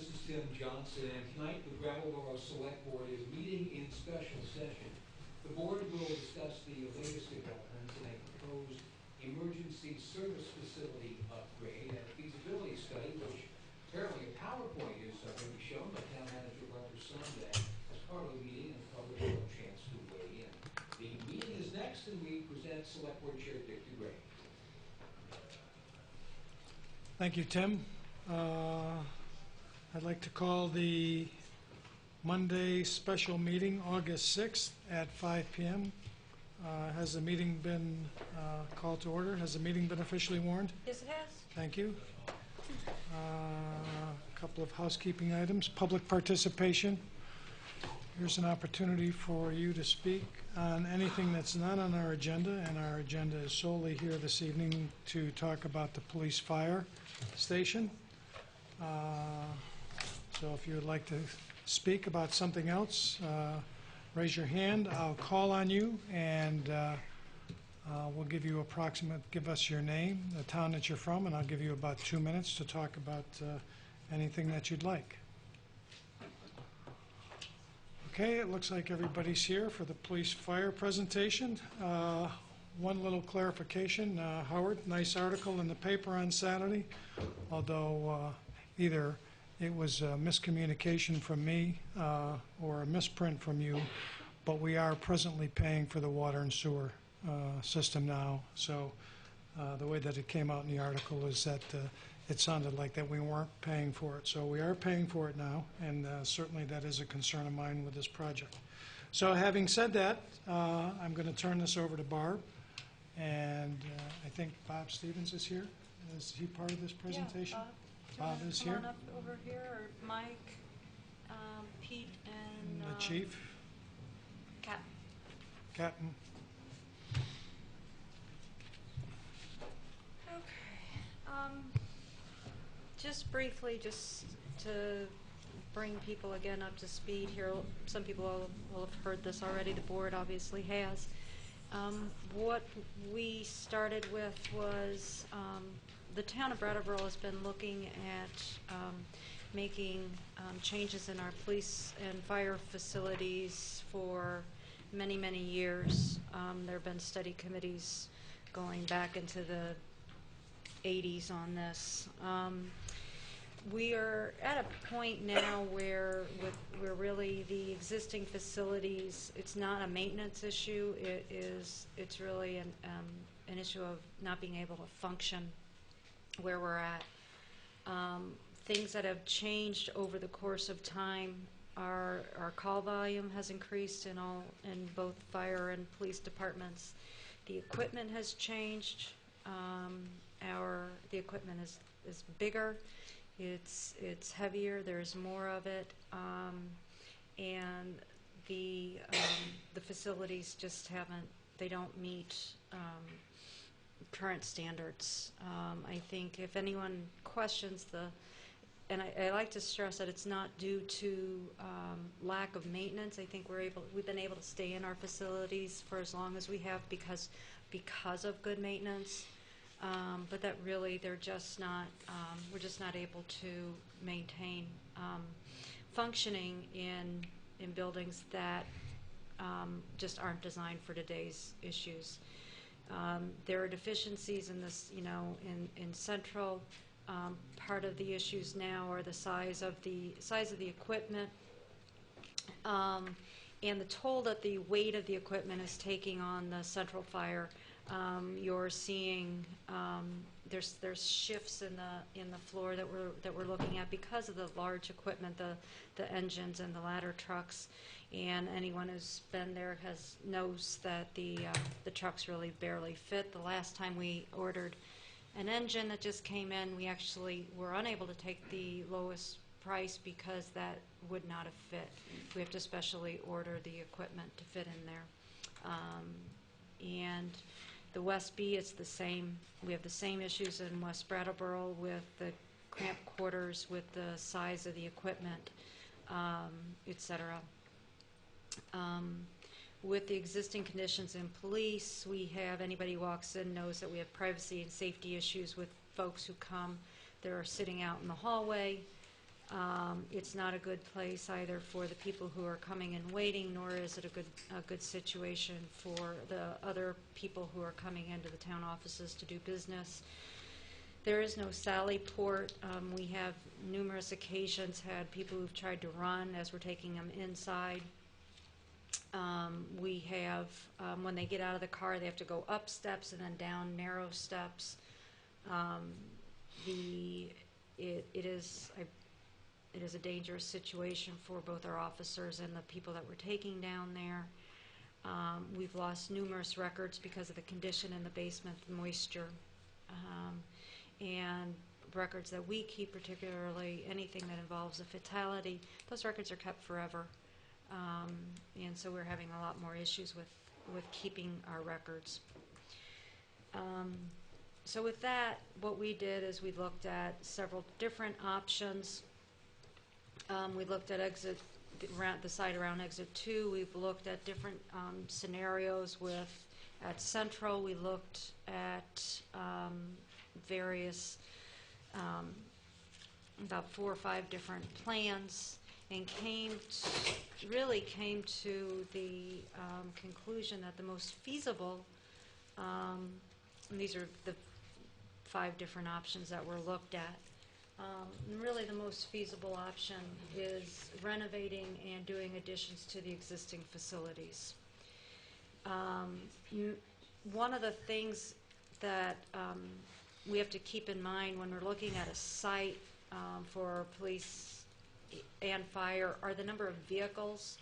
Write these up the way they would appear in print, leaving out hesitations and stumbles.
this is Tim Johnson, and tonight the Brattleboro Selectboard is meeting in special session. The board will discuss the latest developments in a proposed emergency service facility upgrade and a feasibility study, which apparently a PowerPoint is going to be shown by Town Manager Roger Sunday as part of the meeting, and the public will have a chance to weigh in. The meeting is next, and we present Selectboard Chair Dick DeGray. Thank you, Tim. I'd like to call the Monday special meeting, August 6th at 5 p.m. Has the meeting been called to order? Has the meeting been officially warned? Yes, it has. Thank you. A couple of housekeeping items. Public participation. Here's an opportunity for you to speak on anything that's not on our agenda, and our agenda is solely here this evening to talk about the police fire station. So if you would like to speak about something else, raise your hand. I'll call on you, and we'll give you give us your name, the town that you're from, and I'll give you about 2 minutes to talk about anything that you'd like. Okay, it looks like everybody's here for the police fire presentation. One little clarification, Howard, nice article in the paper on Saturday, although either it was a miscommunication from me or a misprint from you, but we are presently paying for the water and sewer system now. So the way that it came out in the article is that it sounded like that we weren't paying for it. So we are paying for it now, and certainly that is a concern of mine with this project. So having said that, I'm going to turn this over to Barb, and I think Bob Stevens is here. Is he part of this presentation? Yeah, Bob is come here. on up over here, or Mike, Pete, and The chief. Captain. Okay. Just briefly, just to bring people again up to speed here. Some people will have heard this already. The board obviously has. What we started with was the town of Brattleboro has been looking at making changes in our police and fire facilities for many, many years. There have been study committees going back into the 80s on this. We are at a point now where really the existing facilities, it's not a maintenance issue. It's really an issue of not being able to function where we're at. Things that have changed over the course of time, our call volume has increased in both fire and police departments. The equipment has changed. The equipment is bigger. It's heavier. There's more of it, and the facilities just haven't. They don't meet current standards. I think if anyone questions and I like to stress that it's not due to lack of maintenance. I think we've been able to stay in our facilities for as long as we have because of good maintenance. But that really, they're just not. We're just not able to maintain functioning in buildings that just aren't designed for today's issues. There are deficiencies in this, in central. Part of the issues now are the size of the equipment, and the toll that the weight of the equipment is taking on the central fire. You're seeing there's shifts in the floor that we're looking at because of the large equipment, the engines and the ladder trucks. And anyone who's been there knows that the trucks really barely fit. The last time we ordered an engine that just came in, we actually were unable to take the lowest price because that would not have fit. We have to specially order the equipment to fit in there. And the West B, it's the same. We have the same issues in West Brattleboro with the cramped quarters, with the size of the equipment, etc. With the existing conditions in police, anybody who walks in knows that we have privacy and safety issues with folks who come. They're sitting out in the hallway. It's not a good place either for the people who are coming and waiting, nor is it a good situation for the other people who are coming into the town offices to do business. There is no Sally Port. We have numerous occasions had people who've tried to run as we're taking them inside. We have, when they get out of the car, they have to go up steps and then down narrow steps. It is a dangerous situation for both our officers and the people that we're taking down there. We've lost numerous records because of the condition in the basement, the moisture, and records that we keep, particularly anything that involves a fatality. Those records are kept forever, and so we're having a lot more issues with keeping our records. So with that, what we did is we looked at several different options. We looked at the site around exit 2. We've looked at different scenarios at Central. We looked at various, about 4 or 5 different plans, and really came to the conclusion that the most feasible, and these are the 5 different options that were looked at. And really the most feasible option is renovating and doing additions to the existing facilities. One of the things that we have to keep in mind when we're looking at a site for police and fire are the number of vehicles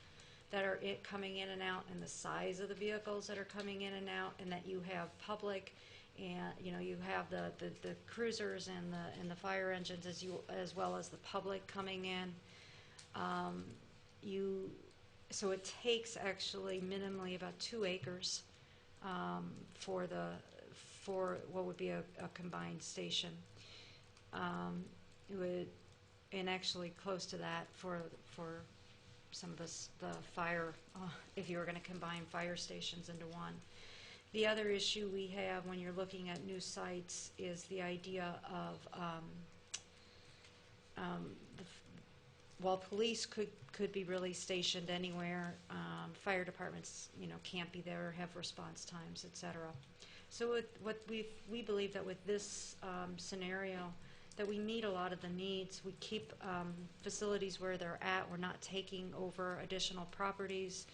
that are coming in and out, and the size of the vehicles that are coming in and out, and that you have public, and you have the cruisers and the fire engines as well as the public coming in. So it takes actually minimally about 2 acres for what would be a combined station. It would, and actually close to that for some of the fire, if you were going to combine fire stations into one. The other issue we have when you're looking at new sites is the idea of while police could be really stationed anywhere, fire departments can't be there, have response times, etc. So we believe that with this scenario that we meet a lot of the needs. We keep facilities where they're at. We're not taking over additional properties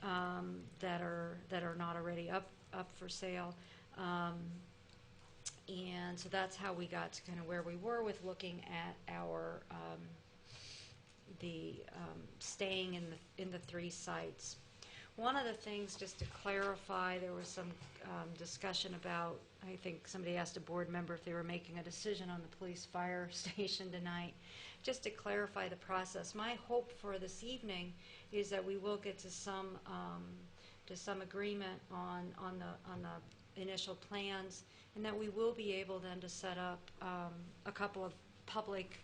that are not already up for sale. And so that's how we got to kind of where we were with looking at our staying in the 3 sites. One of the things, just to clarify, there was some discussion about, I think somebody asked a board member if they were making a decision on the police fire station tonight. Just to clarify the process, my hope for this evening is that we will get to some agreement on the initial plans, and that we will be able then to set up a couple of public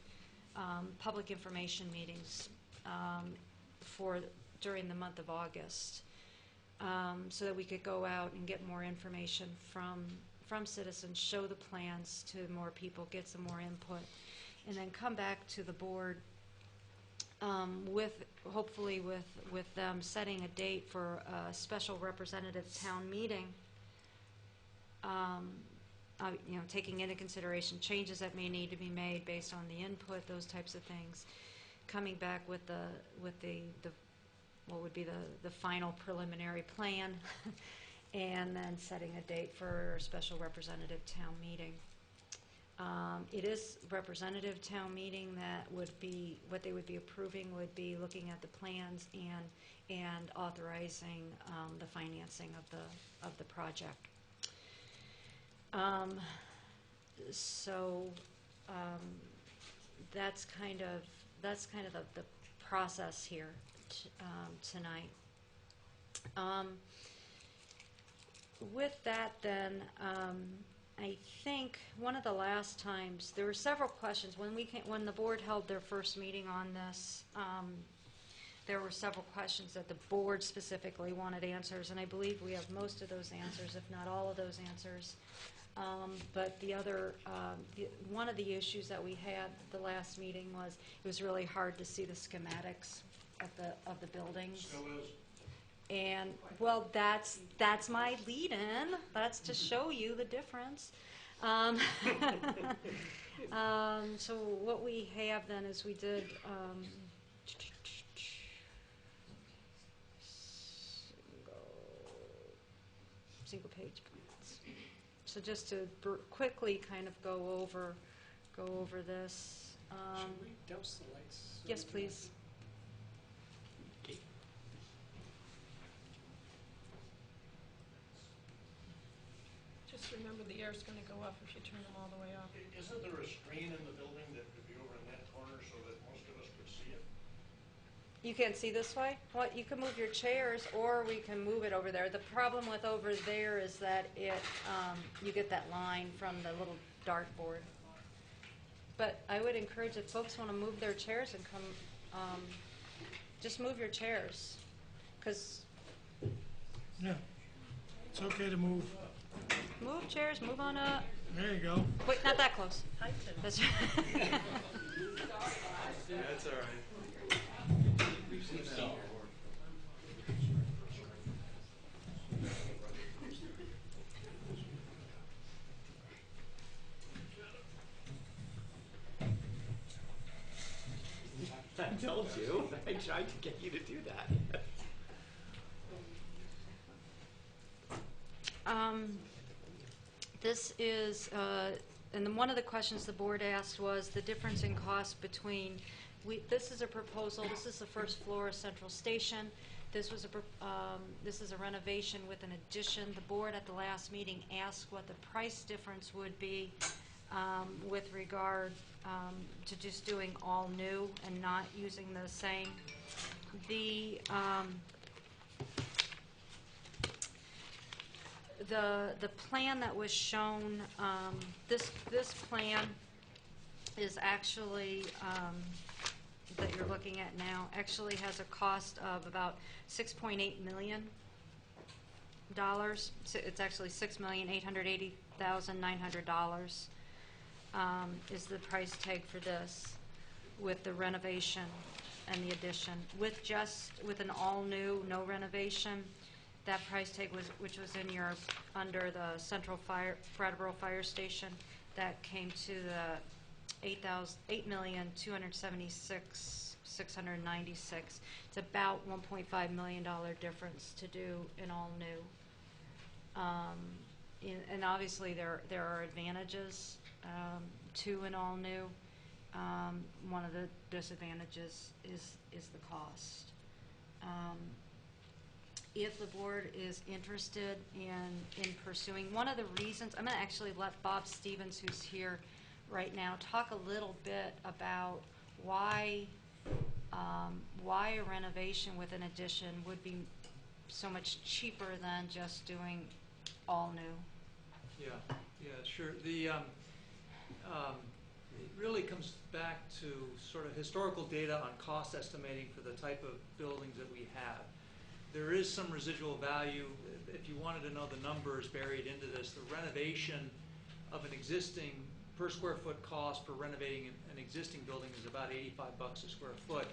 information meetings during the month of August, so that we could go out and get more information from citizens, show the plans to more people, get some more input, and then come back to the board hopefully with them setting a date for a special representative town meeting, taking into consideration changes that may need to be made based on the input, those types of things, coming back with the what would be the final preliminary plan, and then setting a date for a special representative town meeting. It is representative town meeting that would be, what they would be approving would be looking at the plans and authorizing the financing of the project. That's kind of the process here tonight. With that, then, I think one of the last times there were several questions when the board held their first meeting on this. there were several questions that the board specifically wanted answers, and I believe we have most of those answers, if not all of those answers. But the other, one of the issues that we had the last meeting was it was really hard to see the schematics of the buildings. Still is. And, well, that's my lead-in. That's to show you the difference. So what we have then is we did single page plans. So just to quickly kind of go over this. Should we douse the lights? Yes, please. Just remember the air's gonna go up if you turn them all the way off. Isn't there a screen in the building that could be over in that corner so that most of us could see it? You can't see this way? Well, you can move your chairs, or we can move it over there. The problem with over there is that you get that line from the little dartboard. But I would encourage if folks want to move their chairs and come, just move your chairs, because Yeah, it's okay to move. move chairs, move on up. There you go. Wait, not that close. Hi, Tim. That's That's all right. I told you. I tried to get you to do that. This is, and then one of the questions the board asked was the difference in cost between, this is a proposal, this is the first floor of Central Station. This was this is a renovation with an addition. The board at the last meeting asked what the price difference would be with regard to just doing all new and not using the same. The plan that was shown, this plan is actually, that you're looking at now, actually has a cost of about $6.8 million. So it's actually $6,880,900 is the price tag for this, with the renovation and the addition. With an all-new, no renovation, that price tag was, which was in your, under the Central Brattleboro Fire Station, that came to the $8,276,696. It's about $1.5 million difference to do an all new. And obviously there are advantages to an all new. One of the disadvantages is the cost. If the board is interested in pursuing, one of the reasons, I'm going to actually let Bob Stevens, who's here right now, talk a little bit about why a renovation with an addition would be so much cheaper than just doing all new. Yeah, sure. It really comes back to sort of historical data on cost estimating for the type of buildings that we have. There is some residual value. If you wanted to know the numbers buried into this, the renovation of an existing per square foot cost for renovating an existing building is about $85 a square foot,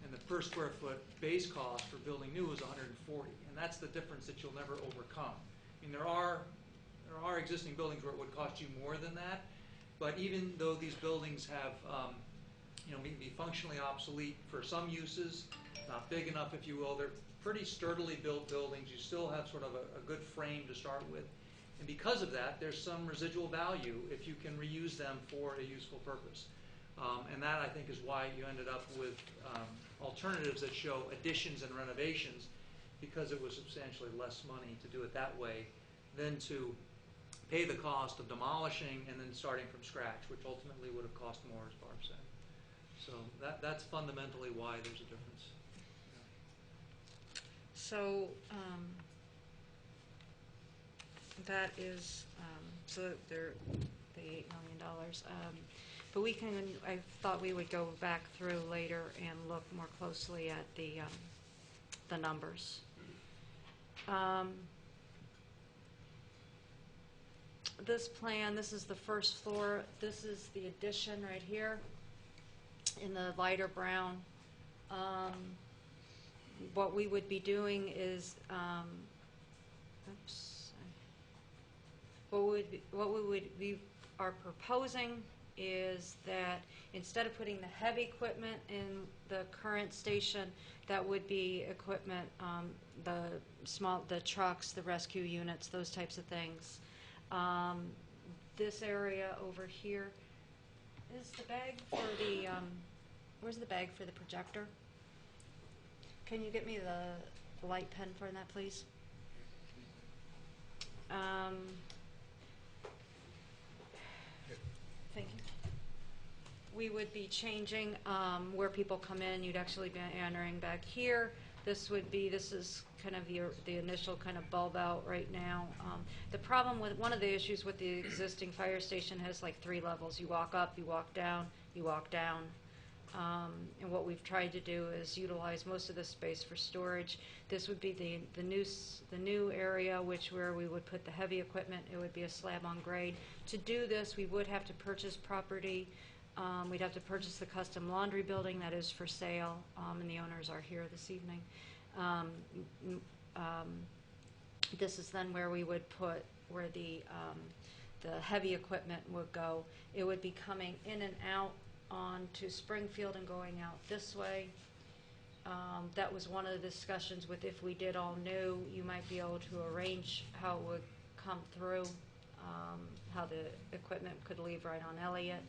and the per square foot base cost for building new is $140, and that's the difference that you'll never overcome. I mean, there are existing buildings where it would cost you more than that, but even though these buildings have, may be functionally obsolete for some uses, not big enough, if you will, they're pretty sturdily built buildings. You still have sort of a good frame to start with. And because of that, there's some residual value if you can reuse them for a useful purpose. And that, I think, is why you ended up with alternatives that show additions and renovations, because it was substantially less money to do it that way than to pay the cost of demolishing and then starting from scratch, which ultimately would have cost more, as Barb said. So that's fundamentally why there's a difference. So that is, so they're the $8 million. But I thought we would go back through later and look more closely at the numbers. This plan, this is the first floor. This is the addition right here in the lighter brown. What we would be doing is, we are proposing is that instead of putting the heavy equipment in the current station, that would be equipment, the trucks, the rescue units, those types of things. This area over here is the bag for the, where's the bag for the projector? Can you get me the light pen for that, please? Thank you. We would be changing where people come in. You'd actually be entering back here. This is kind of the initial kind of bulb out right now. The problem with, one of the issues with the existing fire station has like 3 levels. You walk up, you walk down, you walk down. And what we've tried to do is utilize most of the space for storage. This would be the new area, where we would put the heavy equipment. It would be a slab on grade. To do this, we would have to purchase property. We'd have to purchase the custom laundry building that is for sale, and the owners are here this evening. This is then where we would put where the heavy equipment would go. It would be coming in and out onto Springfield and going out this way. That was one of the discussions with, if we did all new, you might be able to arrange how it would come through, how the equipment could leave right on Elliott.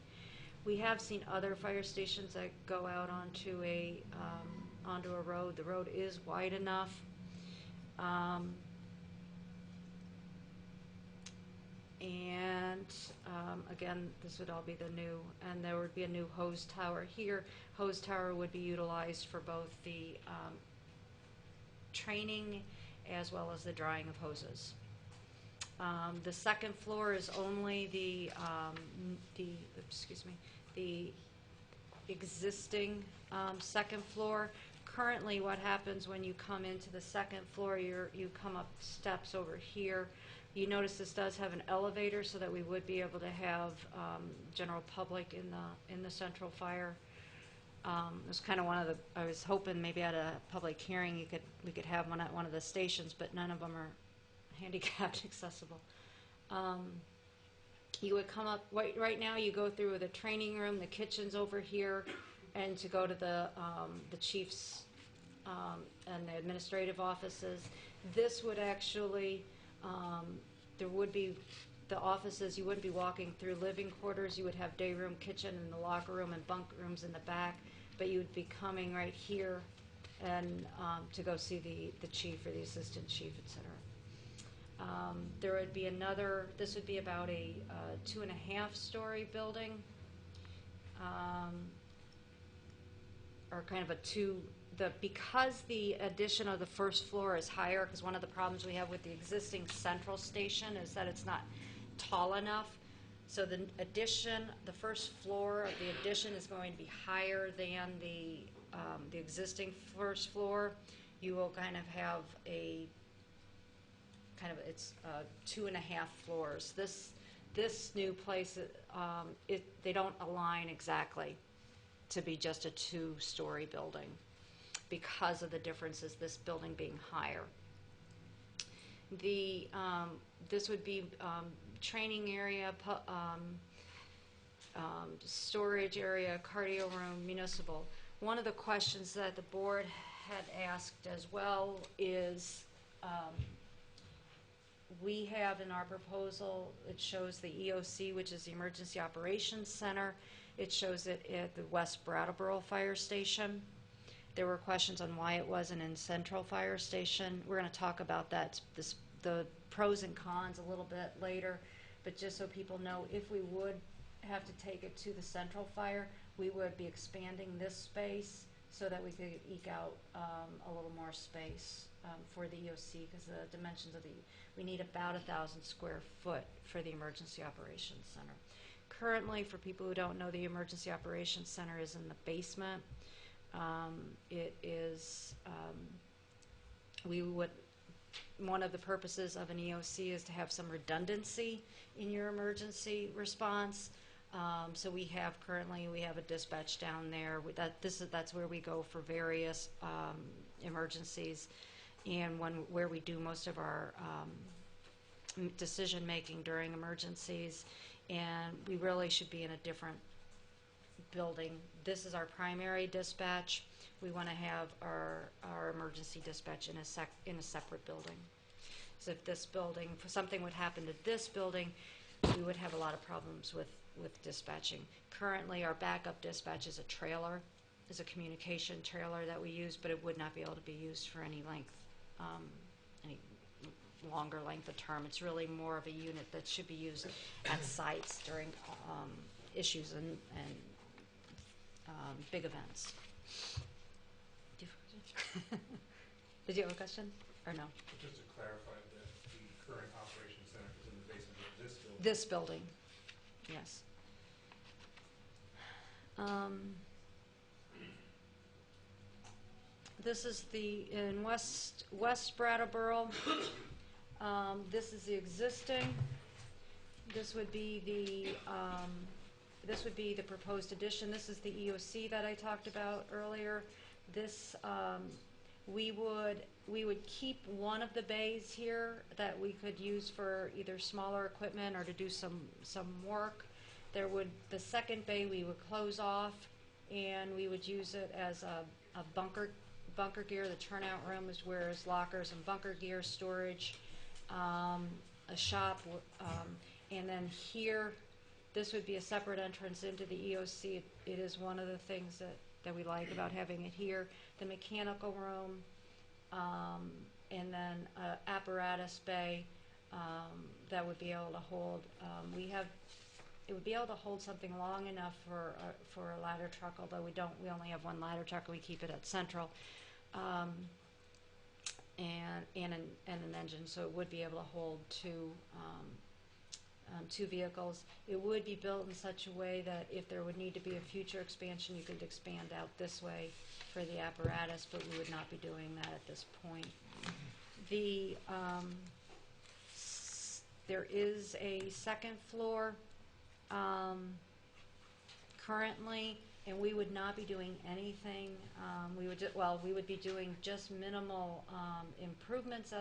We have seen other fire stations that go out onto a road. The road is wide enough. Again, this would all be the new, and there would be a new hose tower here. Hose tower would be utilized for both the training as well as the drying of hoses. The second floor is only the existing second floor. Currently, what happens when you come into the second floor, you come up steps over here. You notice this does have an elevator, so that we would be able to have general public in the central fire. It was kind of I was hoping maybe at a public hearing we could have one at one of the stations, but none of them are handicapped accessible. You would come up right now. You go through the training room, the kitchen's over here, and to go to the chief's and the administrative offices. This would actually there would be the offices. You wouldn't be walking through living quarters. You would have day room, kitchen, and the locker room and bunk rooms in the back. But you would be coming right here and to go see the chief or the assistant chief, etc. There would be this would be about a 2.5-story building, or kind of because the addition of the first floor is higher, because one of the problems we have with the existing central station is that it's not tall enough. So the first floor of the addition is going to be higher than the existing first floor. You will kind of have it's 2.5 floors. This new place, they don't align exactly to be just a 2-story building because of the differences, this building being higher. This would be training area, storage area, cardio room, municipal. One of the questions that the board had asked as well is, we have in our proposal, it shows the EOC, which is the Emergency Operations Center. It shows it at the West Brattleboro Fire Station. There were questions on why it wasn't in Central Fire Station. We're going to talk about that, the pros and cons a little bit later, but just so people know, if we would have to take it to the Central Fire, we would be expanding this space so that we could eke out a little more space for the EOC, because the dimensions of we need about 1,000 square foot for the Emergency Operations Center. currently, for people who don't know, the Emergency Operations Center is in the basement. It is, one of the purposes of an EOC is to have some redundancy in your emergency response. So we have a dispatch down there. That's where we go for various emergencies, and where we do most of our decision making during emergencies. And we really should be in a different building. This is our primary dispatch. We want to have our emergency dispatch in a separate building. So if something would happen to this building, we would have a lot of problems with dispatching. Currently, our backup dispatch is a communication trailer that we use, but it would not be able to be used for any longer length of term. It's really more of a unit that should be used at sites during issues and big events. Did you have a question, or no? Just to clarify that the current operations center is in the basement of this building? This building, yes. This is in West Brattleboro. This is the existing. This would be the proposed addition. This is the EOC that I talked about earlier. This we would keep one of the bays here that we could use for either smaller equipment or to do some work. The second bay we would close off, and we would use it as a bunker gear. The turnout room is where is lockers and bunker gear storage, a shop, and then here, this would be a separate entrance into the EOC. It is one of the things that we like about having it here. The mechanical room, and then an apparatus bay that would be able to hold. It would be able to hold something long enough for a ladder truck, although we only have one ladder truck, and we keep it at Central, and an engine, so it would be able to hold two vehicles. It would be built in such a way that if there would need to be a future expansion, you could expand out this way for the apparatus, but we would not be doing that at this point. There is a second floor currently, and we would not be doing anything. We would be doing just minimal improvements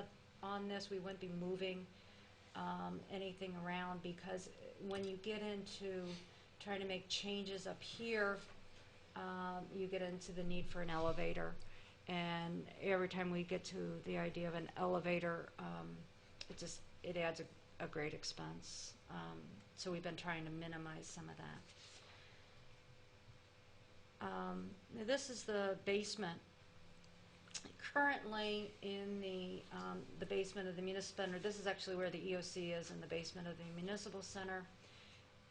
on this. We wouldn't be moving anything around, because when you get into trying to make changes up here, you get into the need for an elevator, and every time we get to the idea of an elevator, it adds a great expense. So we've been trying to minimize some of that. This is the basement. Currently, in the basement of the municipal center, this is actually where the EOC is, in the basement of the municipal center.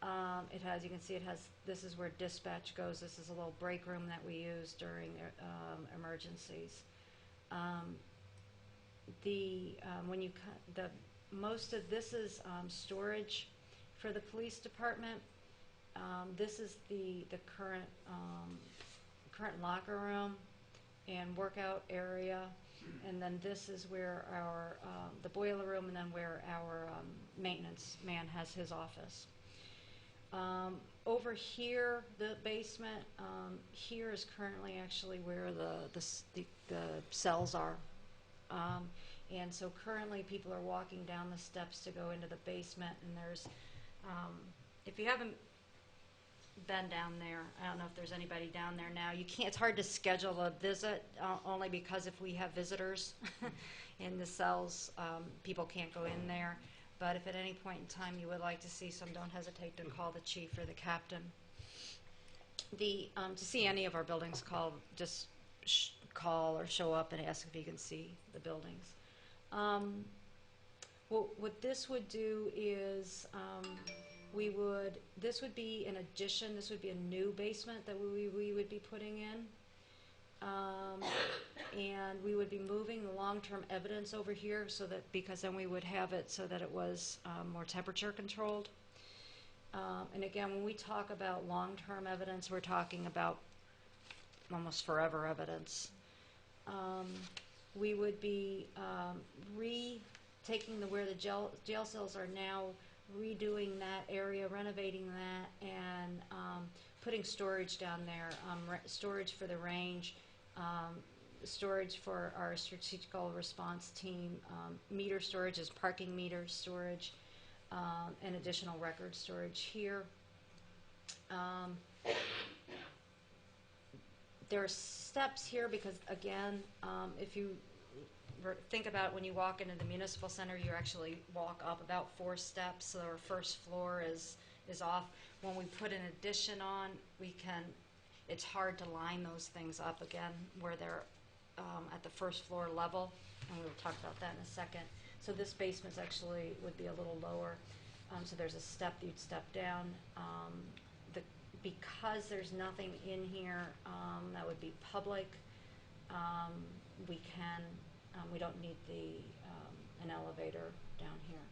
You can see this is where dispatch goes. This is a little break room that we use during emergencies. Most of this is storage for the police department. This is the current locker room and workout area, and then this is where the boiler room, and then where our maintenance man has his office. Over here, the basement, here is currently actually where the cells are. And so currently people are walking down the steps to go into the basement, and there's, if you haven't been down there, I don't know if there's anybody down there now. It's hard to schedule a visit, only because if we have visitors in the cells, people can't go in there. But if at any point in time you would like to see some, don't hesitate to call the chief or the captain. To see any of our buildings, just call or show up and ask if you can see the buildings. What this would do is, this would be an addition. This would be a new basement that we would be putting in. And we would be moving the long-term evidence over here, because then we would have it so that it was more temperature controlled. And again, when we talk about long-term evidence, we're talking about almost forever evidence. We would be taking where the jail cells are now, redoing that area, renovating that, and putting storage down there, storage for the range, storage for our strategical response team, meter storage is parking meter storage, and additional record storage here. There are steps here because, again, if you think about when you walk into the municipal center, you actually walk up about 4 steps. So our first floor is off. When we put an addition on, it's hard to line those things up again where they're at the first floor level, and we'll talk about that in a second. So this basement actually would be a little lower. So there's a step you'd step down. Because there's nothing in here that would be public, we don't need an elevator down here.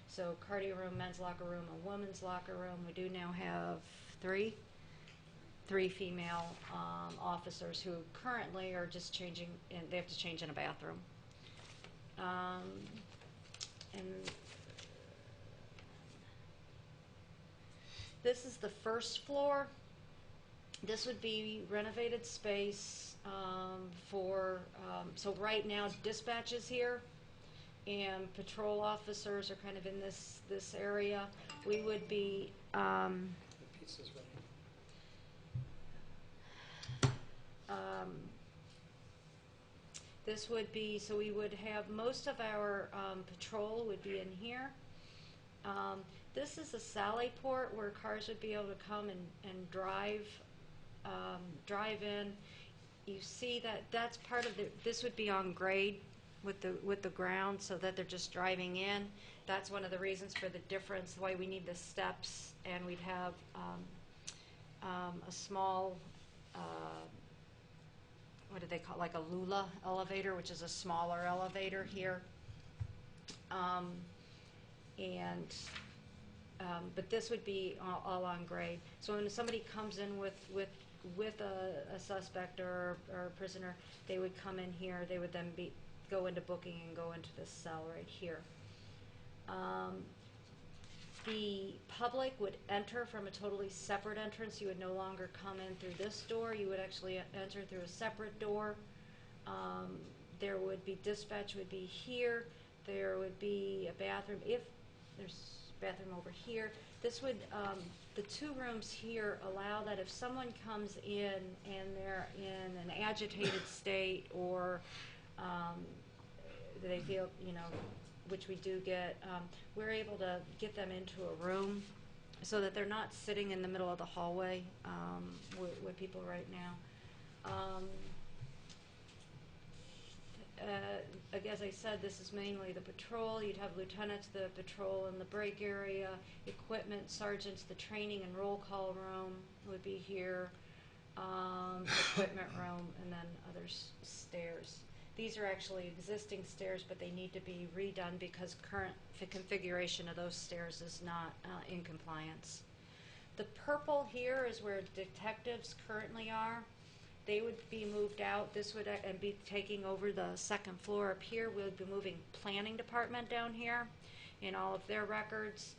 So cardio room, men's locker room, a women's locker room. We do now have three female officers who currently are just changing, and they have to change in a bathroom. And this is the first floor. This would be renovated space so right now dispatch is here and patrol officers are kind of in this area. We would be The pizza's ready. This would be, so we would have most of our patrol would be in here. This is a sally port where cars would be able to come and drive in. You see that's part of this would be on grade with the ground so that they're just driving in. That's one of the reasons for the difference, why we need the steps, and we'd have a small, what do they call, like a Lula elevator, which is a smaller elevator here. But this would be all on grade. So when somebody comes in with a suspect or a prisoner, they would come in here. They would then go into booking and go into this cell right here. The public would enter from a totally separate entrance. You would no longer come in through this door. You would actually enter through a separate door. There would be dispatch would be here. There would be a bathroom. If there's a bathroom over here, this would the 2 rooms here allow that if someone comes in and they're in an agitated state or they feel, which we do get, we're able to get them into a room so that they're not sitting in the middle of the hallway with people right now. As I said, this is mainly the patrol. You'd have lieutenants, the patrol in the break area, equipment, sergeants, the training and roll call room would be here, equipment room, and then other stairs. These are actually existing stairs, but they need to be redone because current configuration of those stairs is not in compliance. The purple here is where detectives currently are. They would be moved out. This would and be taking over the 2nd floor up here. We'll be moving planning department down here in all of their records,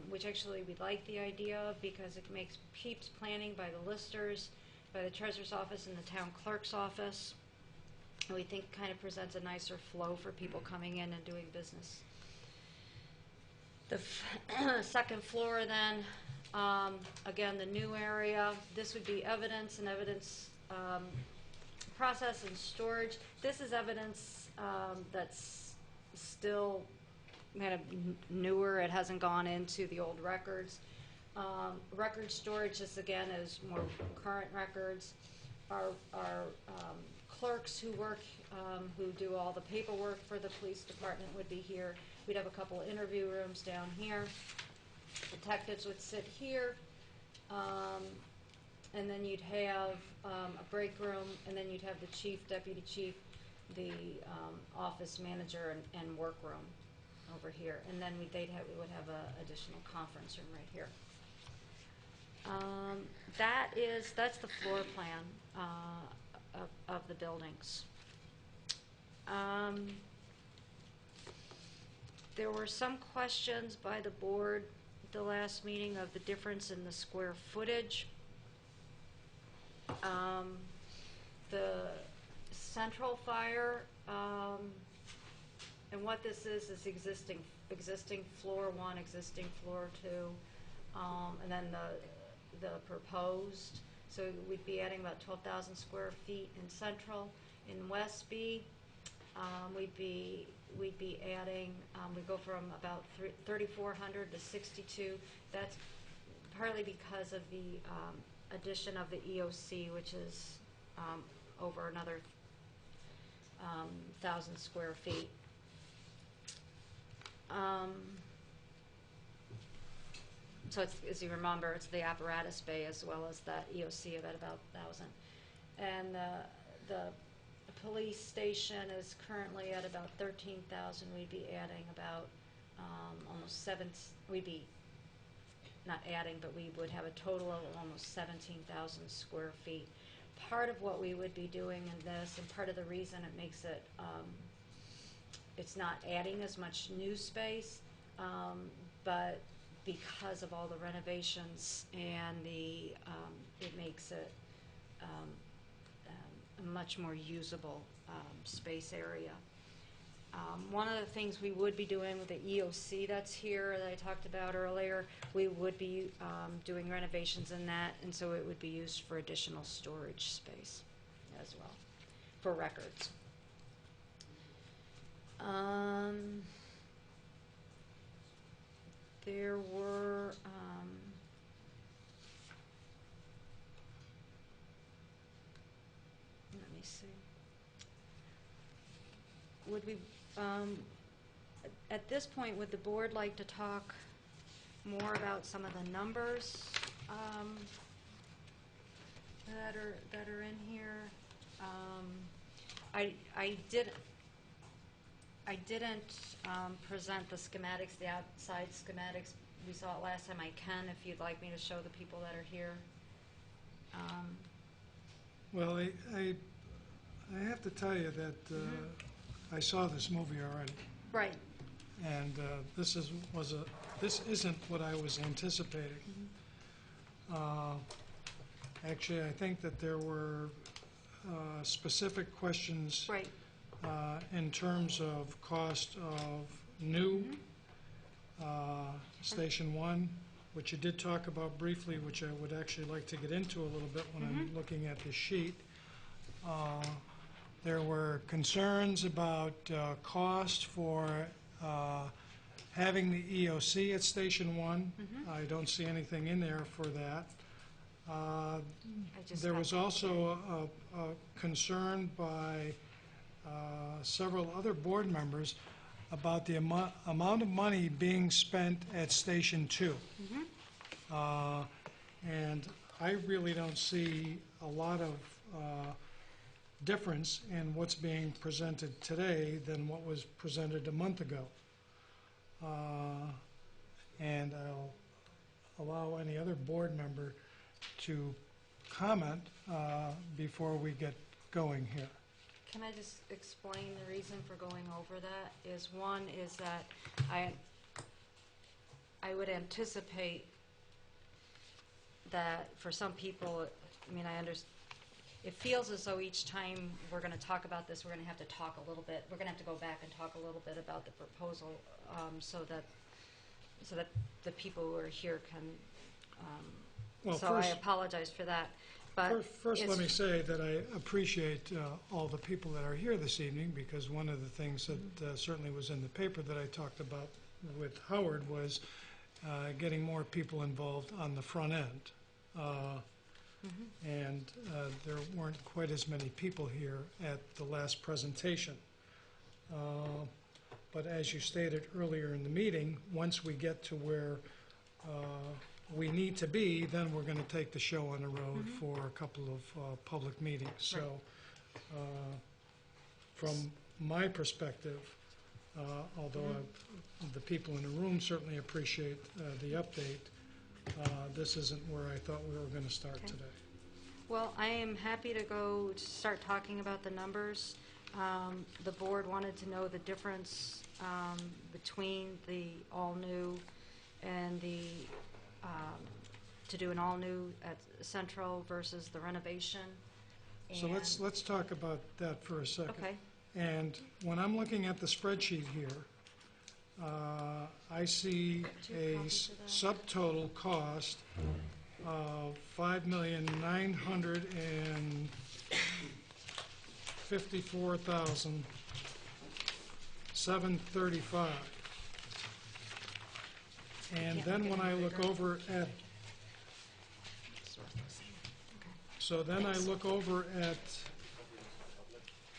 which actually we like the idea of because it keeps planning by the listers, by the treasurer's office and the town clerk's office. And we think kind of presents a nicer flow for people coming in and doing business. The 2nd floor then, again, the new area. This would be evidence and evidence process and storage. This is evidence that's still kind of newer. It hasn't gone into the old records. Record storage, this again is more current records. Our clerks who work, who do all the paperwork for the police department would be here. We'd have a couple of interview rooms down here. Detectives would sit here, and then you'd have a break room, and then you'd have the chief, deputy chief, the office manager, and work room. over here, and then we would have a additional conference room right here. That's the floor plan of the buildings. There were some questions by the board at the last meeting of the difference in the square footage. The central fire, and what this is existing floor 1, existing floor 2, and then the proposed. So we'd be adding about 12,000 square feet in central. In West B, we'd be adding, we go from about 3,400 to 62. That's partly because of the addition of the EOC, which is over another 1,000 square feet. So it's, as you remember, it's the apparatus bay as well as that EOC of at about 1,000. And the police station is currently at about 13,000. We'd be adding about almost we'd be not adding, but we would have a total of almost 17,000 square feet. Part of what we would be doing in this, and part of the reason it makes it, it's not adding as much new space, but because of all the renovations and it makes it a much more usable space area. One of the things we would be doing with the EOC that's here that I talked about earlier, we would be doing renovations in that, and so it would be used for additional storage space as well, for records. There were let me see. Would we at this point, would the board like to talk more about some of the numbers that are in here? I didn't present the schematics, the outside schematics. We saw it last time. I can, if you'd like me to show the people that are here. Well, I have to tell you that I saw this movie already, Right. and this isn't what I was anticipating. Actually, I think that there were specific questions Right. in terms of cost of new Station 1, which you did talk about briefly, which I would actually like to get into a little bit when I'm looking at the sheet. There were concerns about cost for having the EOC at Station 1. I don't see anything in there for that. There was also a concern by several other board members about the amount of money being spent at Station 2. And I really don't see a lot of difference in what's being presented today than what was presented a month ago. And I'll allow any other board member to comment before we get going here. Can I just explain the reason for going over that? One is that I would anticipate that for some people, I mean, it feels as though each time we're going to talk about this, we're going to have to talk a little bit. We're going to have to go back and talk a little bit about the proposal, so that the people who are here can. Well, so I apologize for that. But first let me say that I appreciate all the people that are here this evening, because one of the things that certainly was in the paper that I talked about with Howard was getting more people involved on the front end. And there weren't quite as many people here at the last presentation. But as you stated earlier in the meeting, once we get to where we need to be, then we're going to take the show on the road for a couple of public meetings. So from my perspective, although the people in the room certainly appreciate the update, this isn't where I thought we were going to start Okay. today. Well, I am happy to go start talking about the numbers. The board wanted to know the difference between the all-new and the, to do an all-new at Central versus the renovation. So let's talk about that for a second. Okay, And when I'm looking at the spreadsheet here, I see Two a copies of that. subtotal cost of $5,954,735. And then when I look over at, so then I look over at,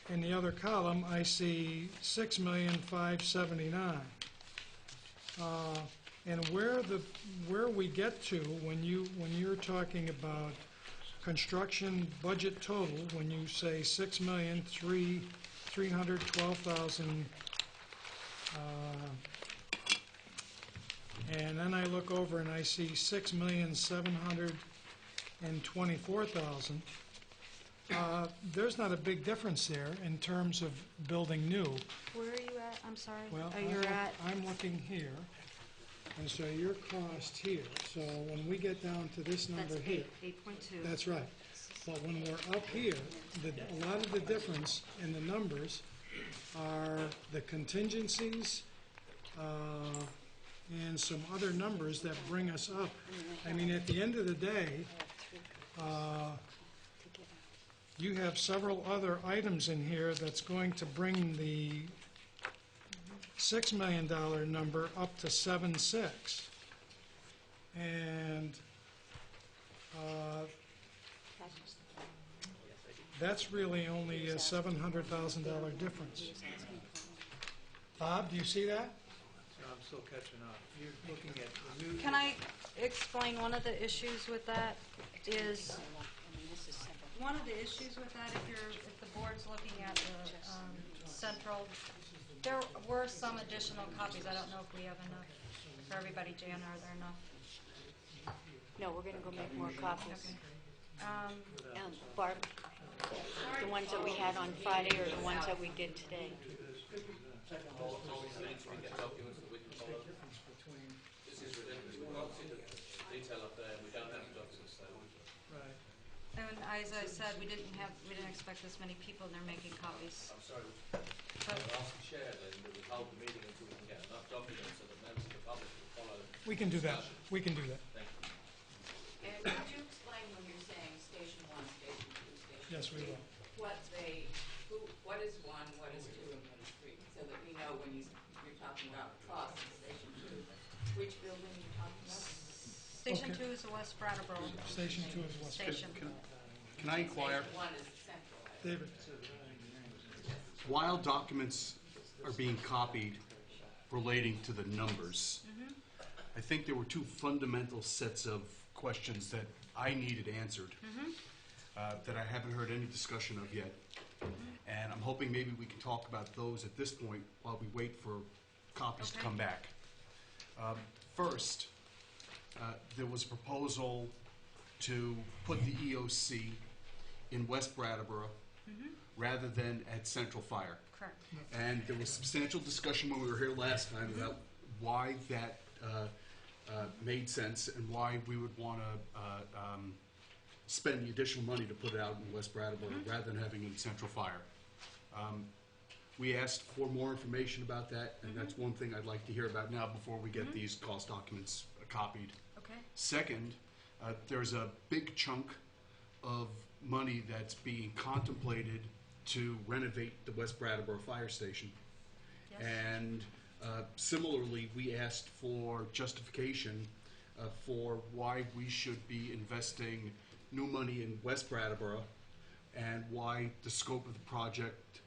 in the other column, I see $6,579,000. And where we get to when you're talking about construction budget total, when you say $6,312,000, and then I look over and I see $6,724,000. There's not a big difference there in terms of building new. where are you at? I'm sorry. Well, Oh, you're at, I'm looking here, and so your cost here. So when we get down to this that's number here, 8.2. that's right. But when we're up here, a lot of the difference in the numbers are the contingencies and some other numbers that bring us up. I mean, at the end of the day, you have several other items in here that's going to bring the $6 million number up to 7.6. And that's really only a $700,000 difference. Bob, do you see that? I'm still catching up. You're looking at the new. Can I explain one of the issues with that is, one of the issues with that, if the board's looking at the Central, there were some additional copies. I don't know if we have enough for everybody. Jan, are there enough? No, we're gonna go make more copies. Okay. Barb, the ones that we had on Friday or the ones that we did today? Detail up there, we don't have documents though. Right. And as I said, we didn't expect this many people, and they're making copies. I'm sorry, But I'll ask the chair then that we hold the meeting until we can get enough documents so that members of the public will follow. We can do that. We can do that. Thank you. And could you explain when you're saying station 1, station 2, station 3? Yes, we will. What is 1, what is 2, and what is 3? So that we know when you're talking about cross and station 2, which building you're talking about? Station Okay. 2 is the West Brattleboro. Station 2 is West. Station. Can I inquire, Station 1 is central. David? while documents are being copied relating to the numbers, I think there were two fundamental sets of questions that I needed answered that I haven't heard any discussion of yet. And I'm hoping maybe we can talk about those at this point while we wait for copies to Okay. come back. First, there was a proposal to put the EOC in West Brattleboro rather than at Central Fire. Correct. And there was substantial discussion when we were here last time about why that made sense and why we would want to spend the additional money to put it out in West Brattleboro rather than having it in Central Fire. We asked for more information about that, and that's one thing I'd like to hear about now before we get these cost documents copied. Okay. Second, there's a big chunk of money that's being contemplated to renovate the West Brattleboro Fire Station. Yes. And similarly, we asked for justification for why we should be investing new money in West Brattleboro and why the scope of the project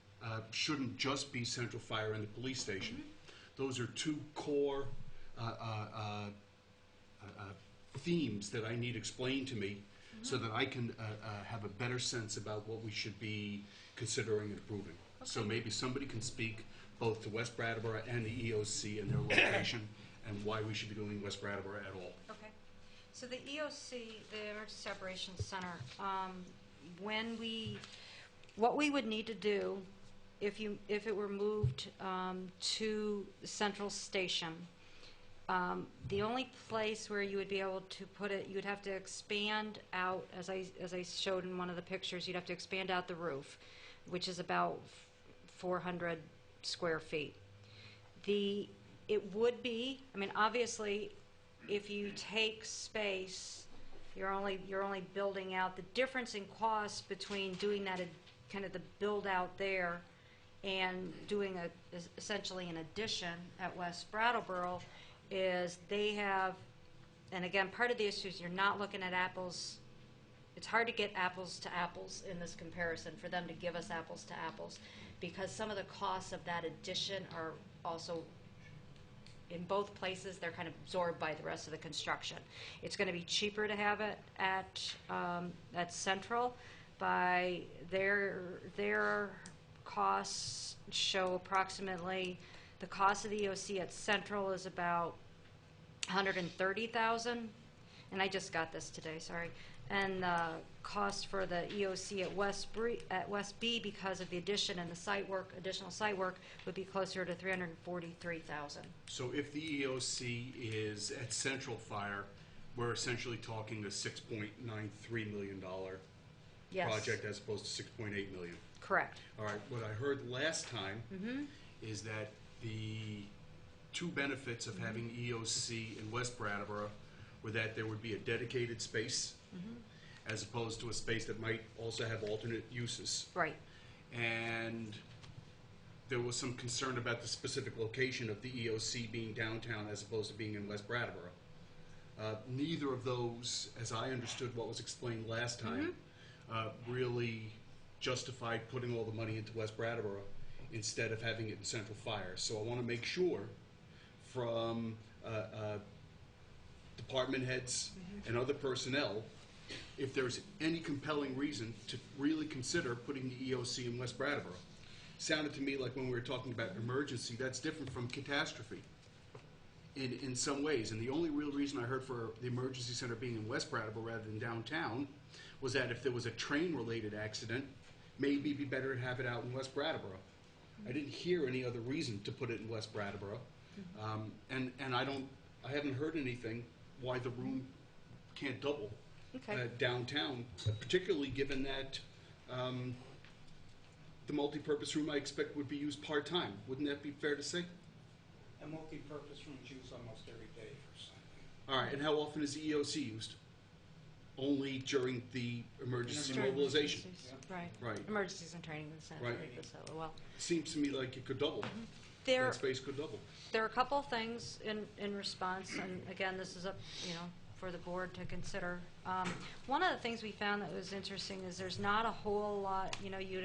shouldn't just be Central Fire and the police station. Those are two core themes that I need explained to me so that I can have a better sense about what we should be considering and approving. So maybe somebody can speak both to West Brattleboro and the EOC and their location, and why we should be doing West Brattleboro at all. Okay. So the EOC, the Emergency Operations Center, what we would need to do if it were moved to Central Station, the only place where you would be able to put it, you'd have to expand out, as I showed in one of the pictures, you'd have to expand out the roof, which is about 400 square feet. It would be, I mean, obviously, if you take space, you're only building out. The difference in cost between doing that kind of the build out there and doing essentially an addition at West Brattleboro is they have, and again, part of the issue is you're not looking at apples. It's hard to get apples to apples in this comparison, for them to give us apples to apples, because some of the costs of that addition are also, in both places, they're kind of absorbed by the rest of the construction. It's going to be cheaper to have it at Central. By their costs show approximately, the cost of the EOC at Central is about $130,000, and I just got this today, sorry. And the cost for the EOC at West B, because of the addition and the additional site work, would be closer to $343,000. So if the EOC is at Central Fire, we're essentially talking a $6.93 million Yes. project as opposed to $6.8 million. Correct. All right, what I heard last time is that the two benefits of having EOC in West Brattleboro were that there would be a dedicated space as opposed to a space that might also have alternate uses. Right. And there was some concern about the specific location of the EOC being downtown as opposed to being in West Brattleboro. Neither of those, as I understood what was explained last time, really justified putting all the money into West Brattleboro instead of having it in Central Fire. So I want to make sure from department heads and other personnel, if there's any compelling reason to really consider putting the EOC in West Brattleboro. Sounded to me like when we were talking about emergency, that's different from catastrophe in some ways. And the only real reason I heard for the emergency center being in West Brattleboro rather than downtown was that if there was a train-related accident, maybe it'd be better to have it out in West Brattleboro. I didn't hear any other reason to put it in West Brattleboro. And I haven't heard anything why the room can't double downtown, particularly given that the multi-purpose room I expect would be used part-time. Wouldn't that be fair to say? A multi-purpose room is used almost every day for something. All right, and how often is the EOC used? Only during the emergency mobilization. Right. Right. Emergencies and training center. Right. Well, Seems to me like it could double. there That space could double. are a couple of things in response, and again, this is up, for the board to consider. One of the things we found that was interesting is there's not a whole lot, you'd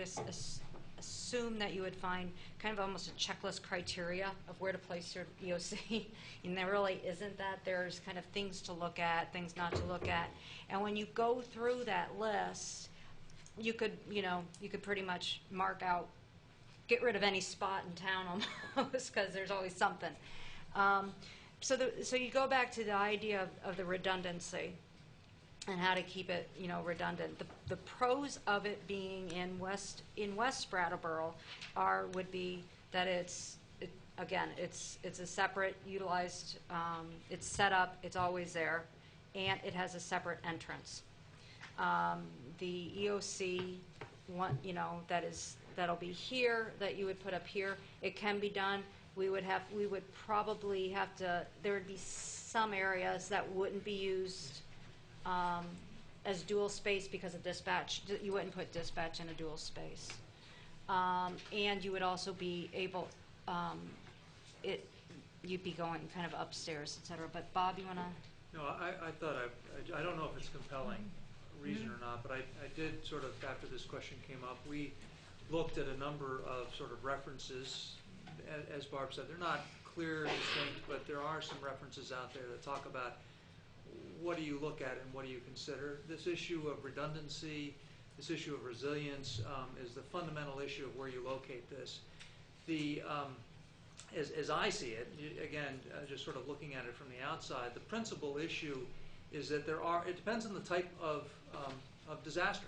assume that you would find kind of almost a checklist criteria of where to place your EOC, and there really isn't that. There's kind of things to look at, things not to look at, and when you go through that list, you could pretty much mark out, get rid of any spot in town almost, because there's always something. So you go back to the idea of the redundancy and how to keep it, redundant. The pros of it being in West Brattleboro would be that it's a separate utilized, it's set up, it's always there, and it has a separate entrance. The EOC that'll be here, that you would put up here, it can be done. We would probably have to, there would be some areas that wouldn't be used as dual space because of dispatch. You wouldn't put dispatch in a dual space. And you would also be able, you'd be going kind of upstairs, et cetera. But Bob, you want to? No, I don't know if it's compelling reason or not, but I did sort of, after this question came up, we looked at a number of sort of references. As Barb said, they're not clear, distinct, but there are some references out there that talk about what do you look at and what do you consider. This issue of redundancy, this issue of resilience is the fundamental issue of where you locate this. As I see it, again, just sort of looking at it from the outside, the principal issue is that it depends on the type of disaster.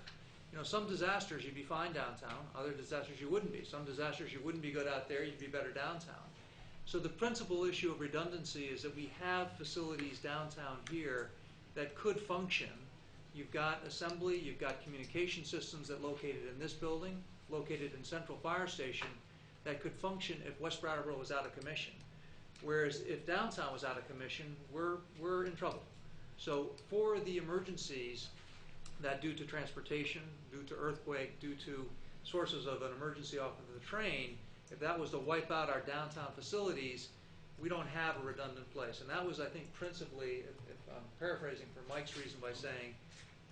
You know, some disasters you'd be fine downtown, other disasters you wouldn't be. Some disasters you wouldn't be good out there, you'd be better downtown. So the principal issue of redundancy is that we have facilities downtown here that could function. You've got assembly, you've got communication systems that located in this building, located in Central Fire Station, that could function if West Brattleboro was out of commission. Whereas if downtown was out of commission, we're in trouble. So for the emergencies that due to transportation, due to earthquake, due to sources of an emergency off of the train, if that was to wipe out our downtown facilities, we don't have a redundant place. And that was, I think, principally, if I'm paraphrasing from Mike's reason by saying,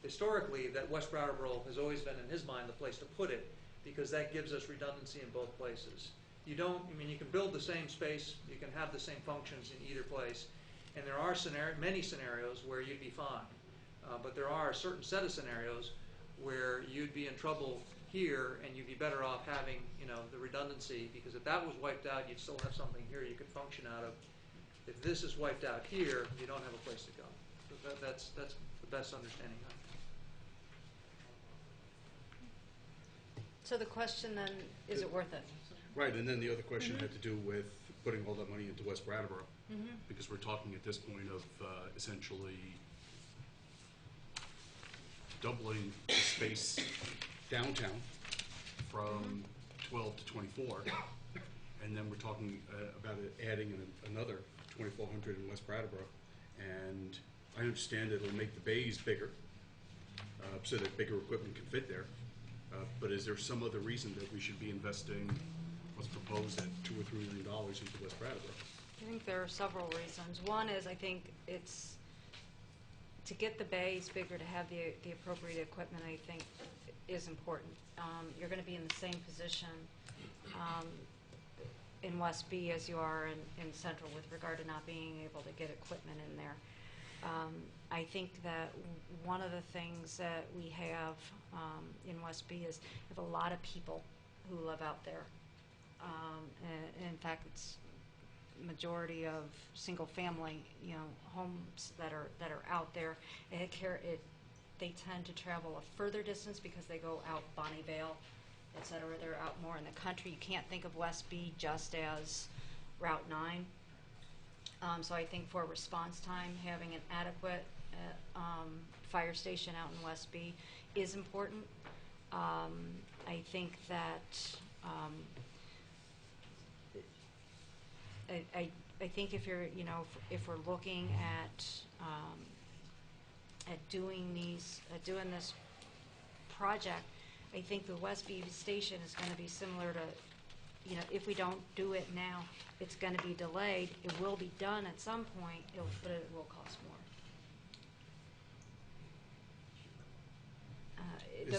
historically, that West Brattleboro has always been, in his mind, the place to put it, because that gives us redundancy in both places. You can build the same space, you can have the same functions in either place, and there are many scenarios where you'd be fine. But there are a certain set of scenarios where you'd be in trouble here, and you'd be better off having, the redundancy, because if that was wiped out, you'd still have something here you could function out of. If this is wiped out here, you don't have a place to go. So that's the best understanding of it. So the question then, is it worth it? Right, and then the other question had to do with putting all that money into West Brattleboro, because we're talking at this point of essentially doubling the space downtown from 12 to 24, and then we're talking about adding another 2,400 in West Brattleboro, and I understand it'll make the bays bigger, so that bigger equipment can fit there. But is there some other reason that we should be investing what's proposed at $2 or $3 million into West Brattleboro? I think there are several reasons. One is, I think it's to get the bays bigger, to have the appropriate equipment, I think is important. You're going to be in the same position in West B as you are in Central with regard to not being able to get equipment in there. I think that one of the things that we have in West B is we have a lot of people who live out there. In fact, it's majority of single-family, homes that are out there. They tend to travel a further distance because they go out Bonnievale, et cetera. They're out more in the country. You can't think of West B just as Route 9. So I think for response time, having an adequate fire station out in West B is important. I think that I think if you're, if we're looking at doing this project, I think the West B station is going to be similar to, if we don't do it now, it's going to be delayed. It will be done at some point, but it will cost more.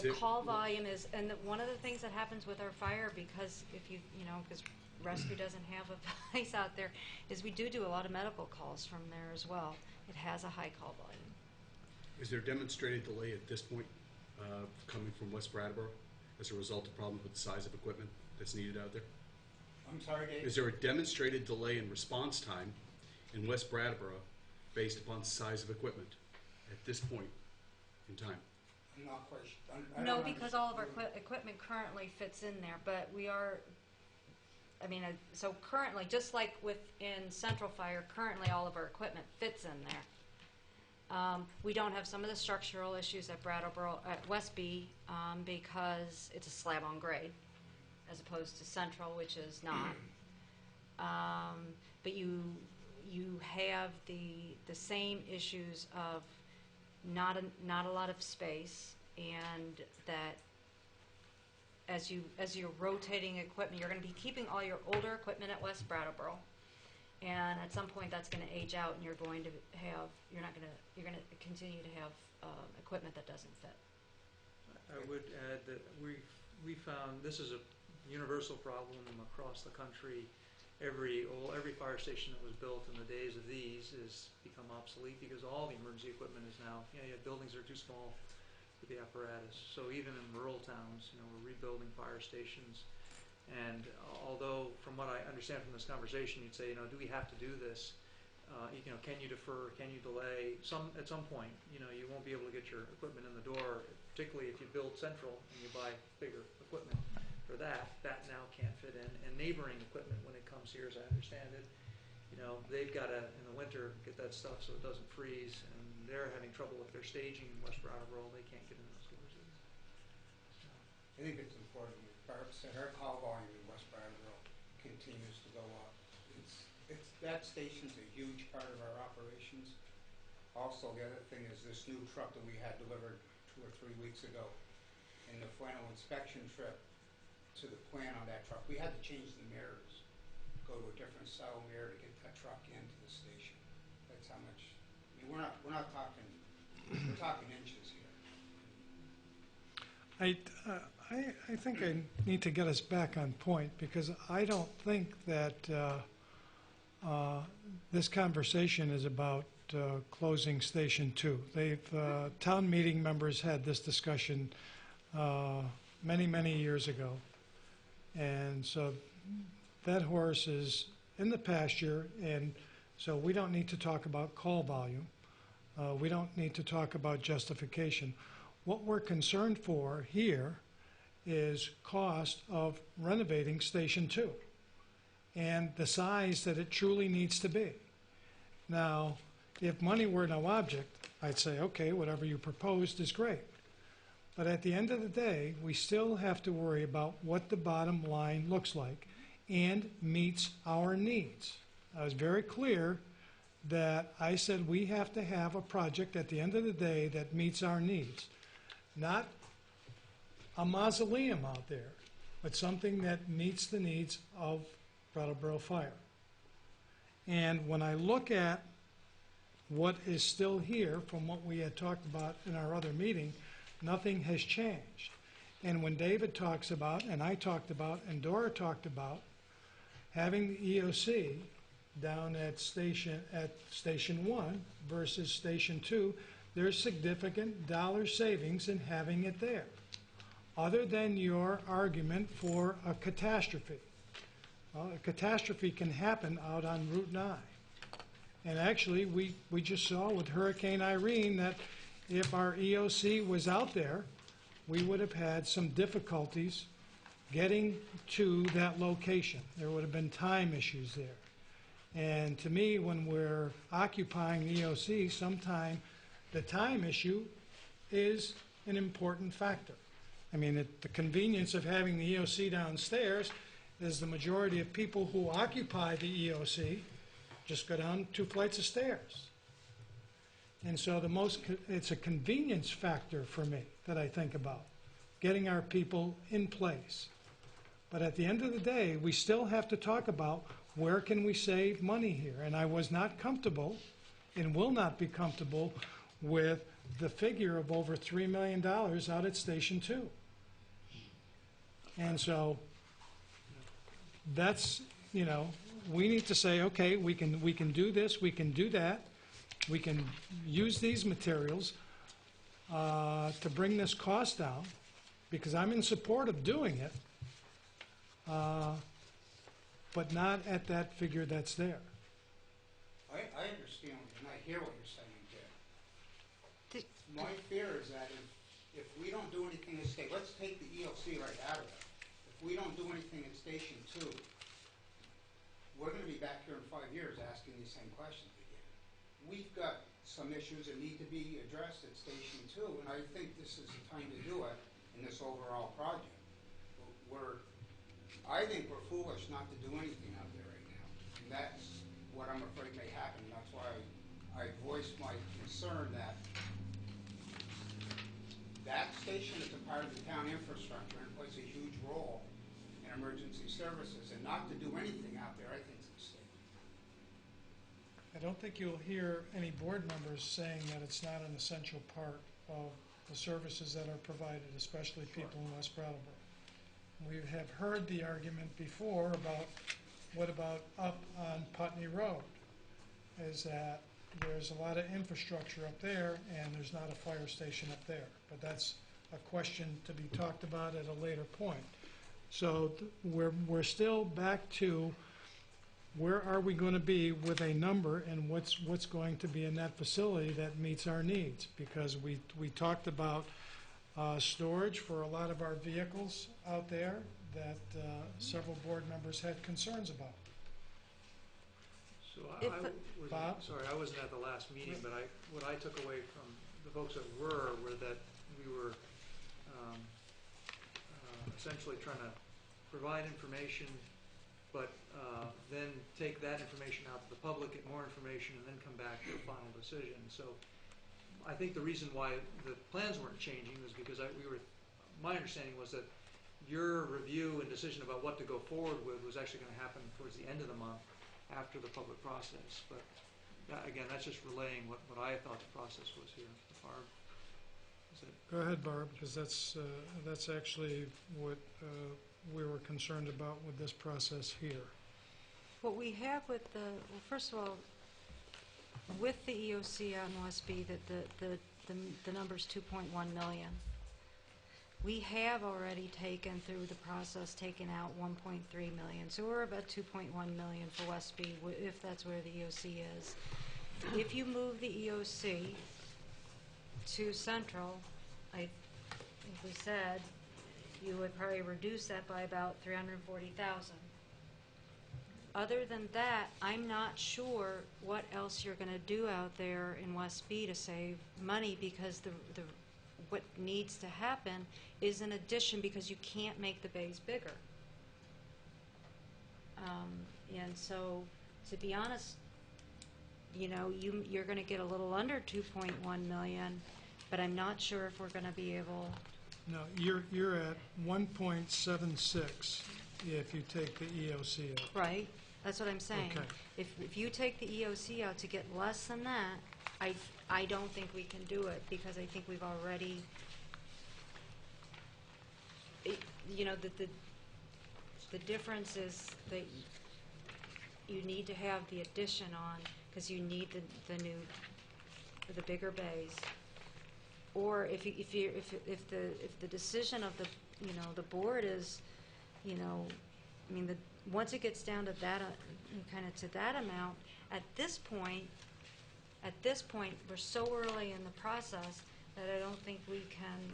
The call volume is, and one of the things that happens with our fire, because because rescue doesn't have a place out there, is we do a lot of medical calls from there as well. It has a high call volume. Is there demonstrated delay at this point coming from West Brattleboro as a result of problems with the size of equipment that's needed out there? I'm sorry, Dave? Is there a demonstrated delay in response time in West Brattleboro based upon the size of equipment at this point in time? I'm not quite sure. No, because all of our equipment currently fits in there, but we are, so currently, just like within Central Fire, currently all of our equipment fits in there. We don't have some of the structural issues at West B, because it's a slab on grade, as opposed to Central, which is not. But you have the same issues of not a lot of space, and that as you're rotating equipment, you're going to be keeping all your older equipment at West Brattleboro, and at some point that's going to age out, and you're going to continue to have equipment that doesn't fit. I would add that we found this is a universal problem across the country. Every fire station that was built in the days of these has become obsolete because all the emergency equipment is now, you have buildings that are too small for the apparatus. So even in rural towns, we're rebuilding fire stations. And although, from what I understand from this conversation, you'd say, do we have to do this? Can you defer? Can you delay? At some point, you won't be able to get your equipment in the door, particularly if you build central and you buy bigger equipment for that. That now can't fit in. And neighboring equipment, when it comes here, as I understand it, they've got to, in the winter, get that stuff so it doesn't freeze. And they're having trouble with their staging in West Brattleboro. They can't get in those doors. I think it's important. Barb said our call volume in West Brattleboro continues to go up. That station's a huge part of our operations. Also, the other thing is this new truck that we had delivered 2 or 3 weeks ago. In the final inspection trip to the plant on that truck, we had to change the mirrors, go to a different style mirror to get that truck into the station. That's how much. I mean, we're not talking. We're talking inches here. I think I need to get us back on point, because I don't think that this conversation is about closing Station 2. Town meeting members had this discussion many, many years ago. And so that horse is in the pasture, and so we don't need to talk about call volume. We don't need to talk about justification. What we're concerned for here is cost of renovating Station 2 and the size that it truly needs to be. Now, if money were no object, I'd say, okay, whatever you proposed is great. But at the end of the day, we still have to worry about what the bottom line looks like and meets our needs. I was very clear that I said we have to have a project at the end of the day that meets our needs. Not a mausoleum out there, but something that meets the needs of Brattleboro Fire. And when I look at what is still here from what we had talked about in our other meeting, nothing has changed. And when David talks about, and I talked about, and Dora talked about, having the EOC down at Station 1 versus Station 2, there's significant dollar savings in having it there, other than your argument for a catastrophe. Well, a catastrophe can happen out on Route 9. And actually, we just saw with Hurricane Irene that if our EOC was out there, we would have had some difficulties getting to that location. There would have been time issues there. And to me, when we're occupying the EOC, sometimes the time issue is an important factor. I mean, the convenience of having the EOC downstairs is the majority of people who occupy the EOC just go down 2 flights of stairs. And so it's a convenience factor for me that I think about, getting our people in place. But at the end of the day, we still have to talk about where can we save money here. And I was not comfortable and will not be comfortable with the figure of over $3 million out at Station 2. And so that's, we need to say, okay, we can do this, we can do that, we can use these materials to bring this cost down, because I'm in support of doing it, but not at that figure that's there. I understand, and I hear what you're saying, Jay. My fear is that if we don't do anything at Station, let's take the EOC right out of it. If we don't do anything at Station 2, we're going to be back here in 5 years asking these same questions again. We've got some issues that need to be addressed at Station 2, and I think this is the time to do it in this overall project. I think we're foolish not to do anything out there right now, and that's what I'm afraid may happen. And that's why I voiced my concern that that station is a part of the town infrastructure and plays a huge role in emergency services, and not to do anything out there, I think is a mistake. I don't think you'll hear any board members saying that it's not an essential part of the services that are provided, especially people in West Brattleboro. We have heard the argument before about what about up on Putney Road, is that there's a lot of infrastructure up there and there's not a fire station up there. But that's a question to be talked about at a later point. So we're still back to where are we going to be with a number and what's going to be in that facility that meets our needs? Because we talked about storage for a lot of our vehicles out there that several board members had concerns about. So If I the- was, Bob? sorry, I wasn't at the last meeting, but what I took away from the folks that were that we were essentially trying to provide information, but then take that information out to the public, get more information, and then come back to a final decision. So I think the reason why the plans weren't changing was because my understanding was that your review and decision about what to go forward with was actually going to happen towards the end of the month after the public process. But again, that's just relaying what I thought the process was here. Barb, is it? Go ahead, Barb, because that's actually what we were concerned about with this process here. What we have with well, first of all, with the EOC on Westby, the number's 2.1 million. We have already taken through the process, taken out 1.3 million. So we're about 2.1 million for Westby, if that's where the EOC is. If you move the EOC to Central, I think we said you would probably reduce that by about 340,000. Other than that, I'm not sure what else you're going to do out there in Westby to save money, because what needs to happen is an addition, because you can't make the bays bigger. And so, to be honest, you know, you're going to get a little under 2.1 million, but I'm not sure if we're going to be able. No, you're at 1.76 if you take the EOC out. Right, that's what I'm saying. Okay. If you take the EOC out to get less than that, I don't think we can do it, because I think we've already, you know, the difference is that you need to have the addition on, because you need the bigger bays. Or if the decision of the board is, you know, I mean, once it gets down to that, kind of to that amount, at this point, we're so early in the process that I don't think we can.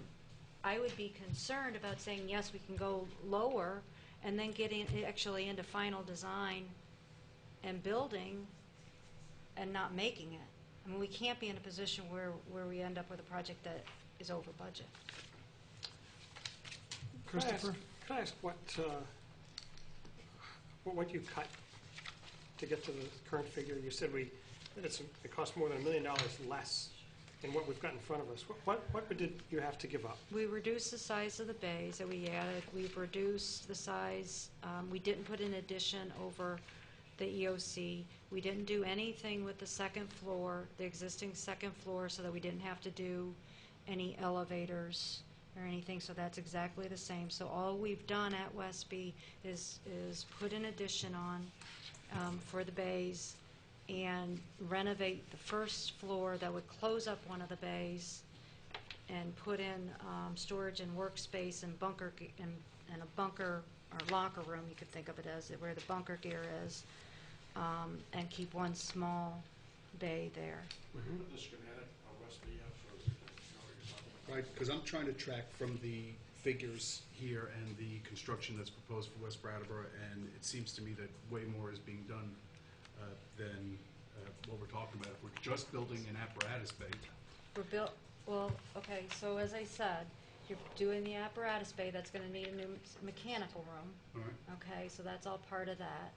I would be concerned about saying yes, we can go lower, and then getting actually into final design and building, and not making it. I mean, we can't be in a position where we end up with a project that is over budget. Christopher? Can I ask what you cut to get to the current figure? You said that it cost more than $1 million less than what we've got in front of us. What did you have to give up? We reduced the size of the bays that we added. We've reduced the size. We didn't put an addition over the EOC. We didn't do anything with the second floor, the existing second floor, so that we didn't have to do any elevators or anything, so that's exactly the same. So all we've done at Westby is put an addition on for the bays and renovate the first floor that would close up one of the bays and put in storage and workspace and bunker and a bunker or locker room, you could think of it as, where the bunker gear is, and keep one small bay there. Put the schematic on Westby up so we can know what you're talking about. Right, because I'm trying to track from the figures here and the construction that's proposed for West Brattleboro, and it seems to me that way more is being done than what we're talking about. If we're just building an apparatus bay. Well, okay, so as I said, you're doing the apparatus bay, that's gonna need a new mechanical room. All right. Okay, so that's all part of that.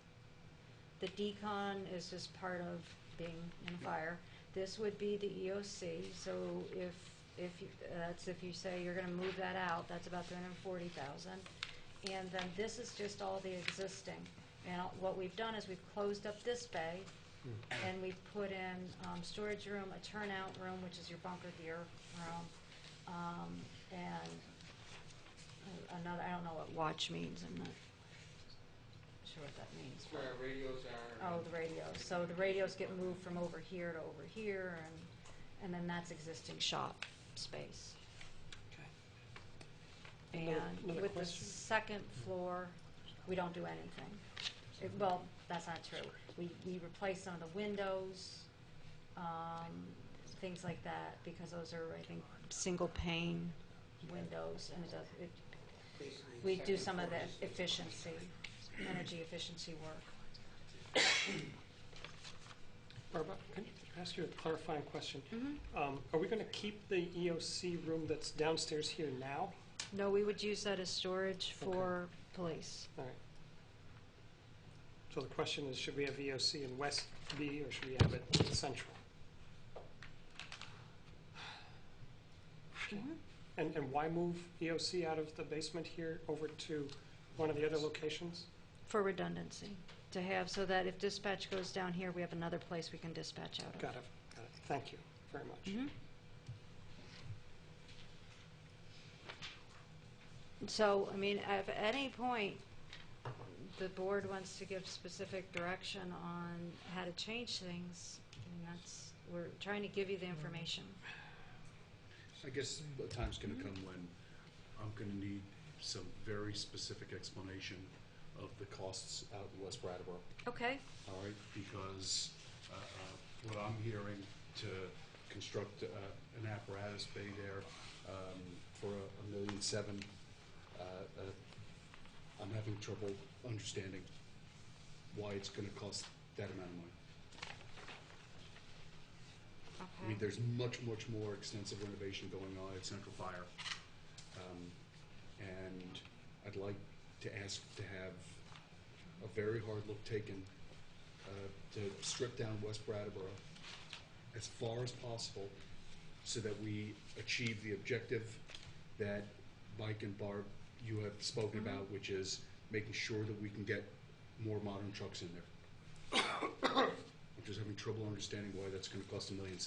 The decon is just part of being in fire. This would be the EOC, so if you say you're gonna move that out, that's about 340,000. And then this is just all the existing. And what we've done is we've closed up this bay, and we've put in storage room, a turnout room, which is your bunker gear room, and another, I don't know what watch means, I'm not sure what that means. Where our radios are. Oh, the radios. So the radios get moved from over here to over here, and then that's existing shop space. Okay. And with the question. second floor, we don't do anything. Well, that's not true. We replace some of the windows, things like that, because those are, I think, single pane windows, and Basically, we do second some of floor the is- efficiency, energy efficiency work. Barbara, can I ask you a clarifying question? Mhm. Are we going to keep the EOC room that's downstairs here now? No, we would use that as storage for police. All right. So the question is, should we have EOC in West B, or should we have it in Central? Mhm. And why move EOC out of the basement here over to one of the other locations? For redundancy, to have, so that if dispatch goes down here, we have another place we can dispatch out of. Got it. Thank you very much. Mhm. So, I mean, if at any point the board wants to give specific direction on how to change things, and we're trying to give you the information. I guess the time's gonna come when I'm gonna need some very specific explanation of the costs out in West Brattleboro. Okay, All right, because what I'm hearing to construct an apparatus bay there for $1.7 million, I'm having trouble understanding why it's going to cost that amount of money. I mean, okay. there's much, much more extensive renovation going on at Central Fire, and I'd like to ask to have a very hard look taken to strip down West Brattleboro as far as possible so that we achieve the objective that Mike and Barb, you have spoken about, which is making sure that we can get more modern trucks in there. I'm just having trouble understanding why that's gonna cost $1.7 million.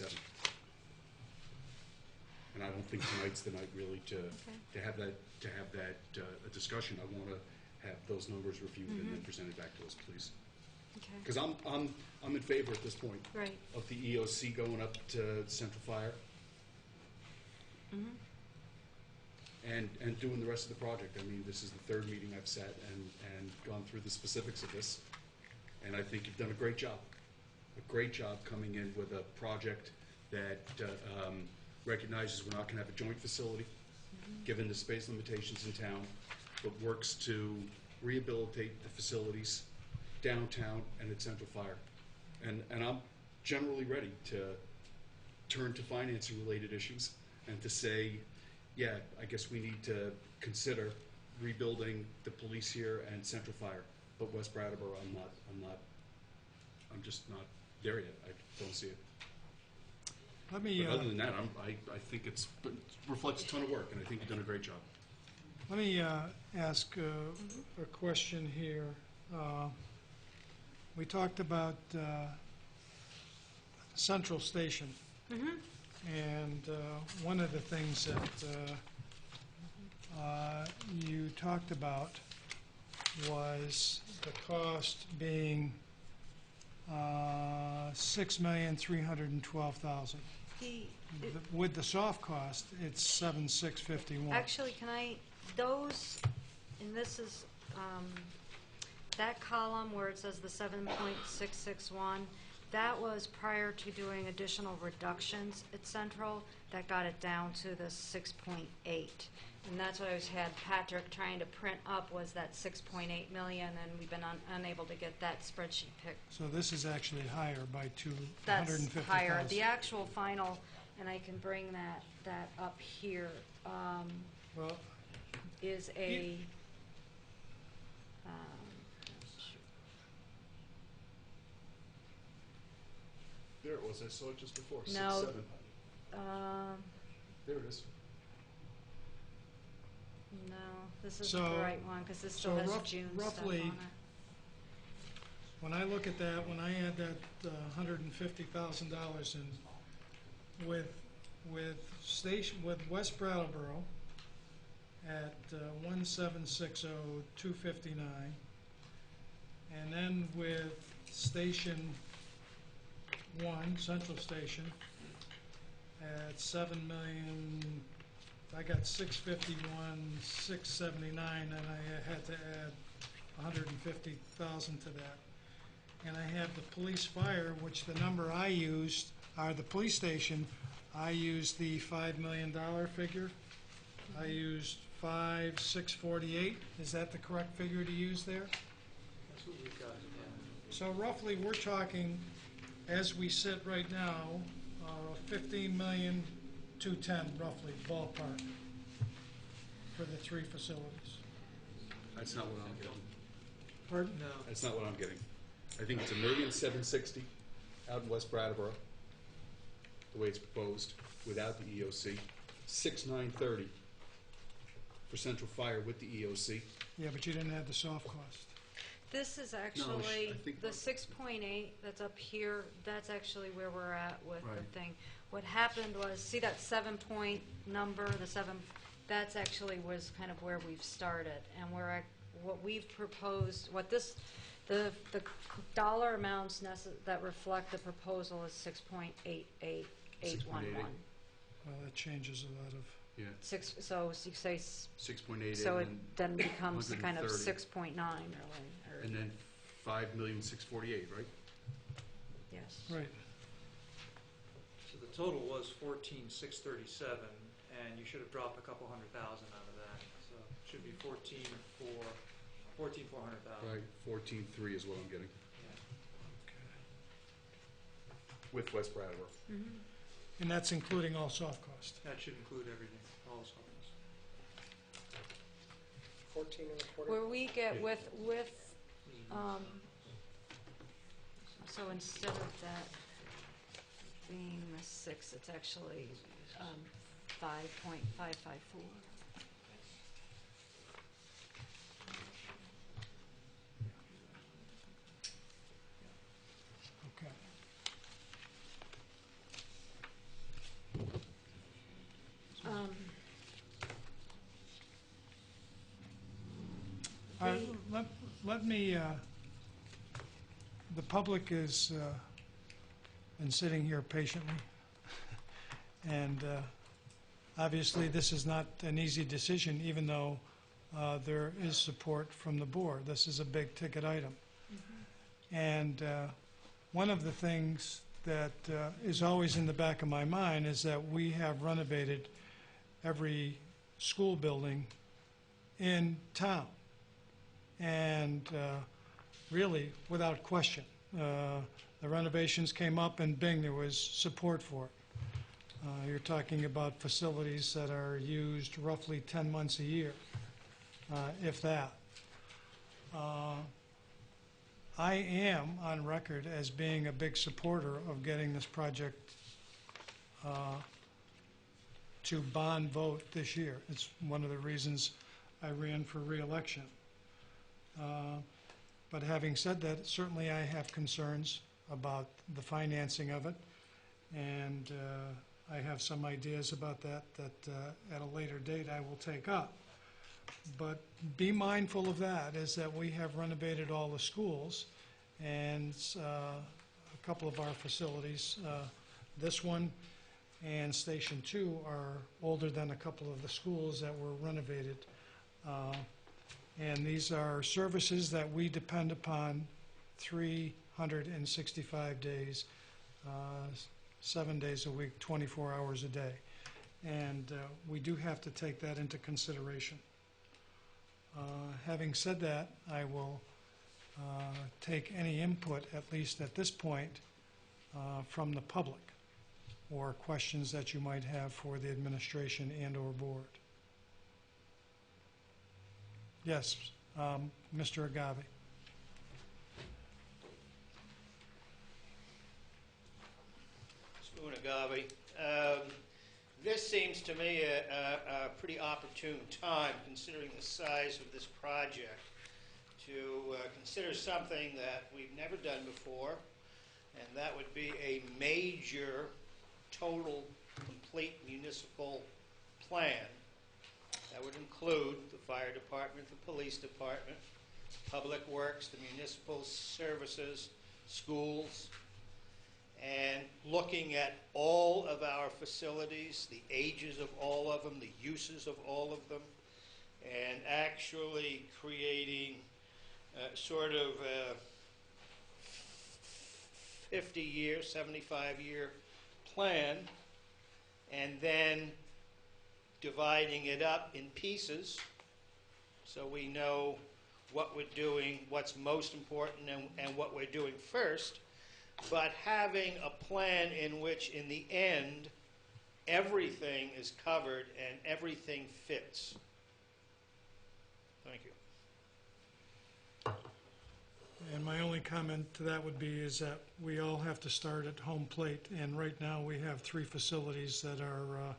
And I don't think tonight's the night really to have that discussion. I wanna have those numbers reviewed and then presented back to us, please. Okay, Because I'm in favor at this point right. of the EOC going up to Central Fire Mhm. and doing the rest of the project. I mean, this is the third meeting I've sat and gone through the specifics of this, and I think you've done a great job coming in with a project that recognizes we're not going to have a joint facility, given the space limitations in town, but works to rehabilitate the facilities downtown and at Central Fire. And I'm generally ready to turn to financing-related issues and to say, yeah, I guess we need to consider rebuilding the police here and Central Fire. But West Brattleboro, I'm just not there yet. I don't see it. Let me, But other than that, I think it reflects a ton of work, and I think you've done a great job. let me ask a question here. We talked about Central Station, and one of the things that you talked about was the cost being $6,312,000. With the soft cost, it's $7,651. Actually, those, and this is, that column where it says the 7.661, that was prior to doing additional reductions at Central, that got it down to the 6.8. And that's what I had Patrick trying to print up, was that 6.8 million, and we've been unable to get that spreadsheet picked. So this is actually higher by That's $250,000. higher. The actual final, and I can bring that up here, Well, is a, There it was. I saw it just before. No. 6.7. There it is. no, this isn't the So- right one, because this still so has rough- June stuff on roughly- it. when I look at that, when I add that $150,000 in with West Brattleboro at 1,760,259, and then with Station 1, Central Station, at I got 651, 679, and I had to add 150,000 to that. And I have the police fire, which the number I used, or the police station, I used the $5 million figure. I used 5,648. Is that the correct figure to use there? That's what we've got, yeah. So roughly, we're talking, as we sit right now, 15,210,000 roughly, ballpark, for the three facilities. That's not what I'm getting. Pardon? No. That's not what I'm getting. I think it's $1,760,000 out in West Brattleboro, the way it's proposed, without the EOC. $6,930,000 for central fire with the EOC. Yeah, but you didn't have the soft cost. This is I actually, think the what- 6.8 that's up here, that's actually where we're at with the Right. thing. What happened was, see that 7-point number, the 7, that's actually was kind of where we've started. And what we've proposed, the dollar amounts that reflect the proposal is 6.88811. Well, that changes a lot of, Yeah, So you say, 6.88, so it and then becomes kind of 130. 6.9 and then 5,648,000, right? yes. right. So the total was 14,637, and you should have dropped a couple $100,000 out of that. So it should be 14,400,000. Right, 14.3 is what I'm getting, Yeah. with West Brattleboro. And that's including all soft cost. That should include everything, all the software. 14 and a quarter? Where we get so instead of that being the 6, it's actually 5.554. Okay. All right, let me, the public has been sitting here patiently, and obviously this is not an easy decision, even though there is support from the board. This is a big-ticket item. And one of the things that is always in the back of my mind is that we have renovated every school building in town. And really, without question, the renovations came up and bing, there was support for it. You're talking about facilities that are used roughly 10 months a year, if that. I am on record as being a big supporter of getting this project to bond vote this year. It's one of the reasons I ran for re-election. But having said that, certainly I have concerns about the financing of it, and I have some ideas about that at a later date I will take up. But be mindful of that, is that we have renovated all the schools, and a couple of our facilities, this one and Station 2, are older than a couple of the schools that were renovated. And these are services that we depend upon 365 days, 7 days a week, 24 hours a day. And we do have to take that into consideration. Having said that, I will take any input, at least at this point, from the public, or questions that you might have for the administration and/or board. Yes, Mr. Agave. Spoon Agave. This seems to me a pretty opportune time, considering the size of this project, to consider something that we've never done before, and that would be a major, total, complete municipal plan. That would include the fire department, the police department, public works, the municipal services, schools, and looking at all of our facilities, the ages of all of them, the uses of all of them, and actually creating sort of a 50-year, 75-year plan, and then dividing it up in pieces so we know what we're doing, what's most important, and what we're doing first, but having a plan in which, in the end, everything is covered and everything fits. Thank you. And my only comment to that would be is that we all have to start at home plate, and right now we have 3 facilities that are,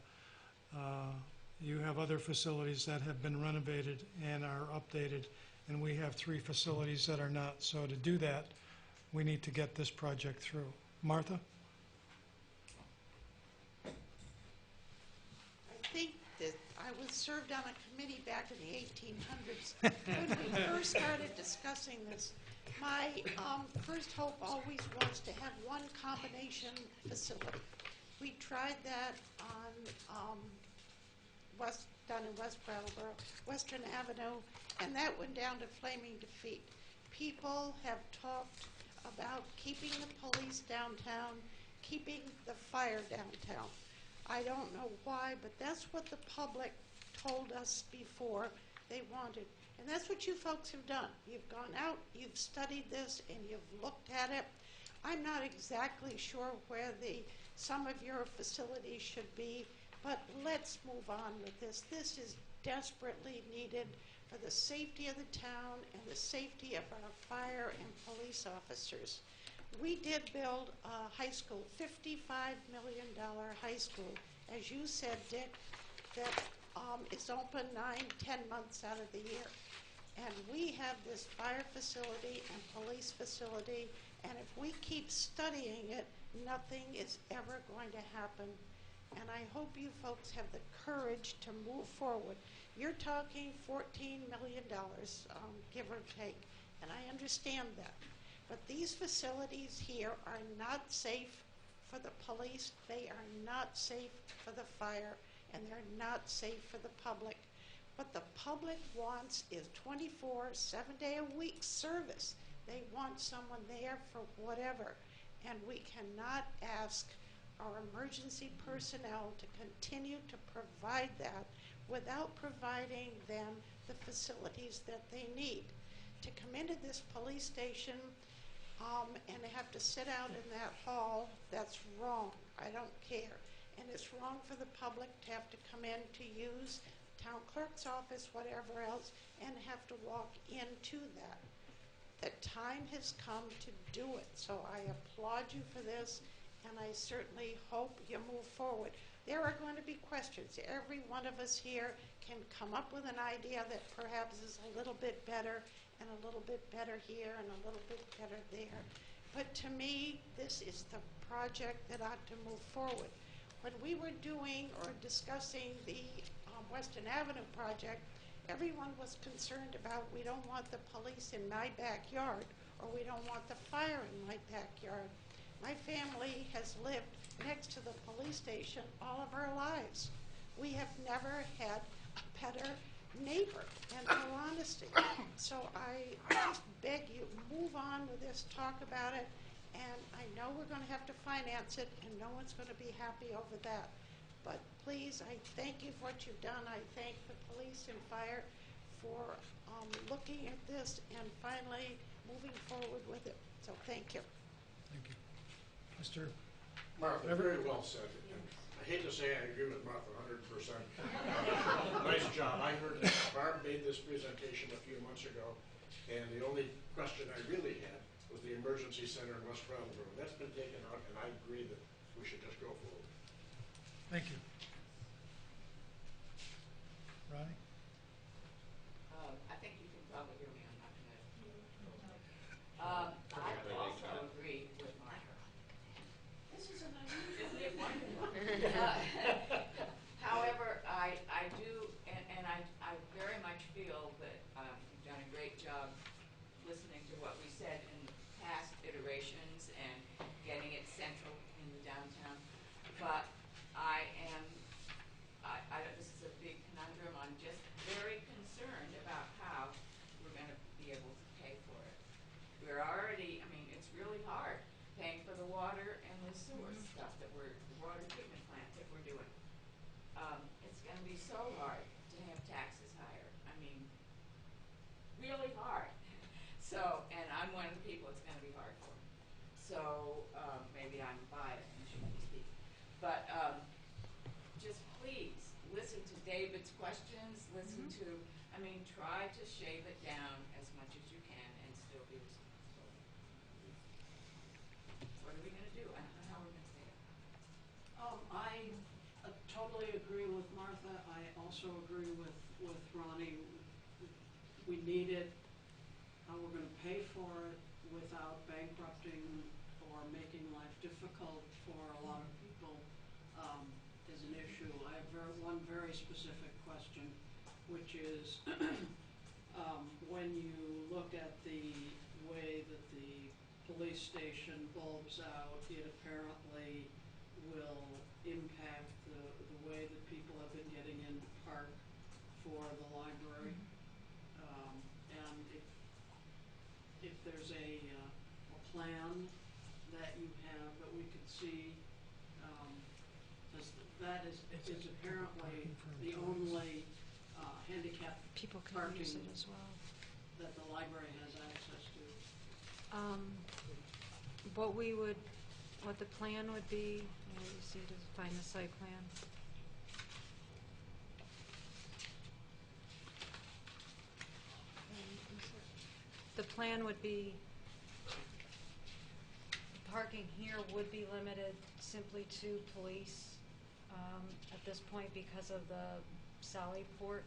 you have other facilities that have been renovated and are updated, and we have 3 facilities that are not. So to do that, we need to get this project through. Martha? I think that I was served on a committee back in the 1800s when we first started discussing this. My first hope always was to have one combination facility. We tried that on down in West Brattleboro, Western Avenue, and that went down to flaming defeat. People have talked about keeping the police downtown, keeping the fire downtown. I don't know why, but that's what the public told us before they wanted. And that's what you folks have done. You've gone out, you've studied this, and you've looked at it. I'm not exactly sure where some of your facilities should be, but let's move on with this. This is desperately needed for the safety of the town and the safety of our fire and police officers. We did build a high school, $55 million high school, as you said, Dick, that is open 9-10 months out of the year. And we have this fire facility and police facility, and if we keep studying it, nothing is ever going to happen. And I hope you folks have the courage to move forward. You're talking $14 million, give or take, and I understand that. But these facilities here are not safe for the police, they are not safe for the fire, and they're not safe for the public. What the public wants is 24, 7-day-a-week service. They want someone there for whatever, and we cannot ask our emergency personnel to continue to provide that without providing them the facilities that they need. To come into this police station and have to sit out in that hall, that's wrong. I don't care. And it's wrong for the public to have to come in to use town clerk's office, whatever else, and have to walk into that. The time has come to do it. So I applaud you for this, and I certainly hope you move forward. There are going to be questions. Every one of us here can come up with an idea that perhaps is a little bit better, and a little bit better here, and a little bit better there. But to me, this is the project that ought to move forward. When we were doing or discussing the Western Avenue project, everyone was concerned about, we don't want the police in my backyard, or we don't want the fire in my backyard. My family has lived next to the police station all of our lives. We have never had a better neighbor, in all honesty. So I just beg you, move on with this, talk about it, and I know we're going to have to finance it, and no one's going to be happy over that. But please, I thank you for what you've done. I thank the police and fire for looking at this and finally moving forward with it. So thank you. Thank you. Mr. Martha, very well said. And I hate to say I agree with Martha 100%. Nice job. I heard that Barb made this presentation a few months ago, and the only question I really had was the emergency center in West Brattleboro. That's been taken out, and I agree that we should just go forward. Thank you. Ronnie? I think you can probably hear me. I'm not going to. I also agree with Martha. This is an unusual, isn't it wonderful? However, I do, and I very much feel that you've done a great job listening to what we said in past iterations and getting it centralized but this is a big conundrum. I'm just very concerned about how we're going to be able to pay for it. We're already, I mean, it's really hard paying for the water and the sewer stuff the water treatment plant that we're doing. It's going to be so hard to have taxes higher. I mean, really hard. So, and I'm one of the people it's going to be hard for. So, maybe I'm biased and shouldn't be speaking. But just please listen to David's questions, listen to, I mean, try to shave it down as much as you can and still be responsible. What are we going to do? I don't know how we're going to say it. I totally agree with Martha. I also agree with Ronnie. We need it. How we're going to pay for it without bankrupting or making life difficult for a lot of people is an issue. I have one very specific question, which is when you look at the way that the police station bulbs out, it apparently will impact the way that people have been getting in to park for the library. And if there's a plan that you have that we could see, that is apparently the only handicapped People can parking use it as well. that the library has access to. What the plan would be, you see to find the site plan. The plan would be, parking here would be limited simply to police at this point because of the Sally Port.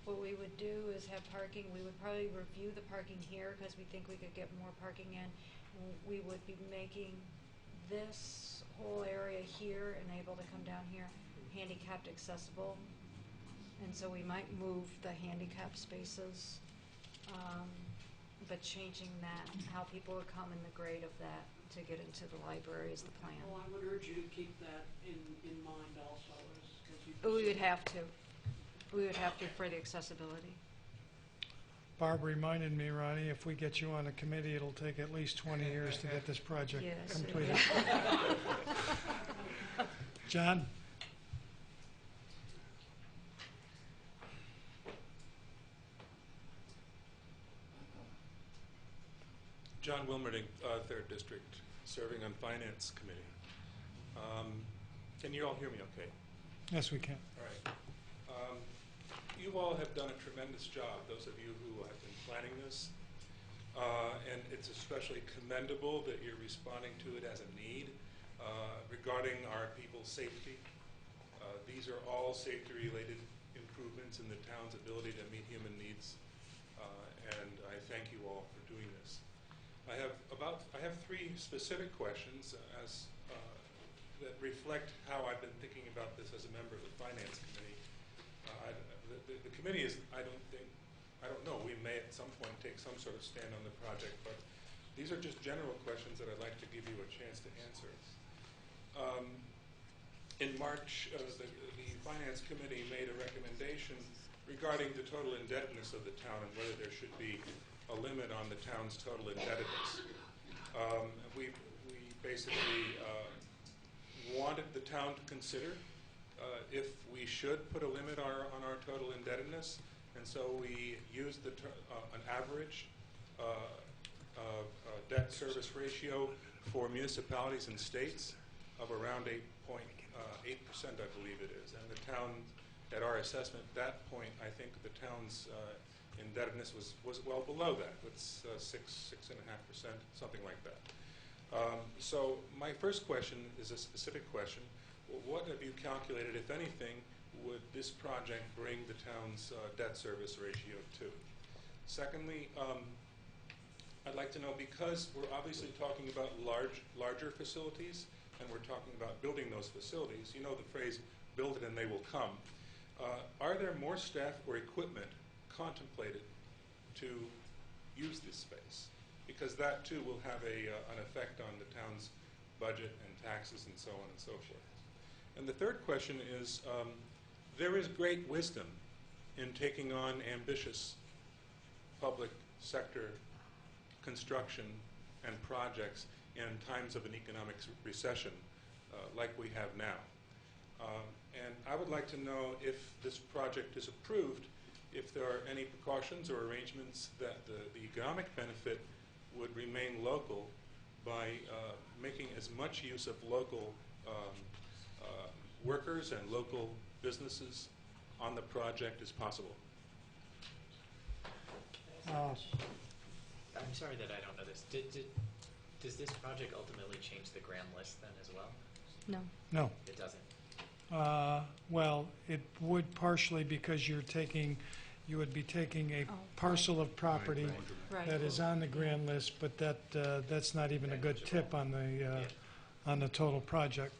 What we would do is have parking, we would probably review the parking here because we think we could get more parking in. We would be making this whole area here and able to come down here handicapped accessible. And so we might move the handicap spaces, but changing that, how people would come in the grade of that to get into the library is the plan. Well, I would urge you to keep that in mind also, as you We would proceed. have to. We would have to for the accessibility. Barb reminded me, Ronnie, if we get you on a committee, it'll take at least 20 years to get this project Yes. completed. John? John Wilmerding, 3rd District, serving on Finance Committee. Can you all hear me okay? Yes, we can. All right. You all have done a tremendous job, those of you who have been planning this. And it's especially commendable that you're responding to it as a need regarding our people's safety. These are all safety-related improvements in the town's ability to meet human needs. And I thank you all for doing this. I have 3 specific questions that reflect how I've been thinking about this as a member of the Finance Committee. The committee is, I don't know, we may at some point take some sort of stand on the project, but these are just general questions that I'd like to give you a chance to answer. In March, the Finance Committee made a recommendation regarding the total indebtedness of the town and whether there should be a limit on the town's total indebtedness. We basically wanted the town to consider if we should put a limit on our total indebtedness, and so we used an average debt service ratio for municipalities and states of around 8.8%, I believe it is. And the town, at our assessment at that point, I think the town's indebtedness was well below that. It's 6.5%, something like that. So my first question is a specific question. What have you calculated, if anything, would this project bring the town's debt service ratio to? Secondly, I'd like to know, because we're obviously talking about larger facilities, and we're talking about building those facilities, you know the phrase, build it and they will come. Are there more staff or equipment contemplated to use this space? Because that too will have an effect on the town's budget and taxes and so on and so forth. And the third question is, there is great wisdom in taking on ambitious public sector construction and projects in times of an economic recession like we have now. And I would like to know, if this project is approved, if there are any precautions or arrangements that the economic benefit would remain local by making as much use of local workers and local businesses on the project as possible. I'm sorry that I don't know this. Does this project ultimately change the grand list then as well? No. No. It doesn't. Well, it would partially, because you would be taking a parcel of property Right. that is on the grand list, but that's not even a good tip on the total project.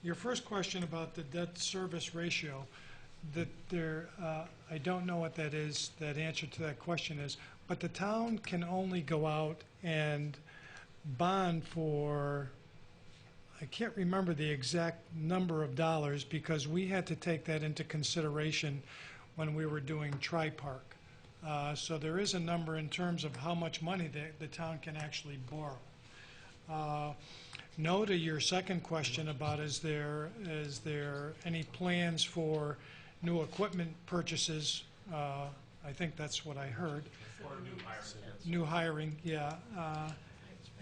Your first question about the debt service ratio, I don't know what that is, that answer to that question is, but the town can only go out and bond for, I can't remember the exact number of dollars, because we had to take that into consideration when we were doing Tri-Park. So there is a number in terms of how much money the town can actually borrow. No to your second question about is there any plans for new equipment purchases? I think that's what I heard. Or new hiring. New hiring, yeah.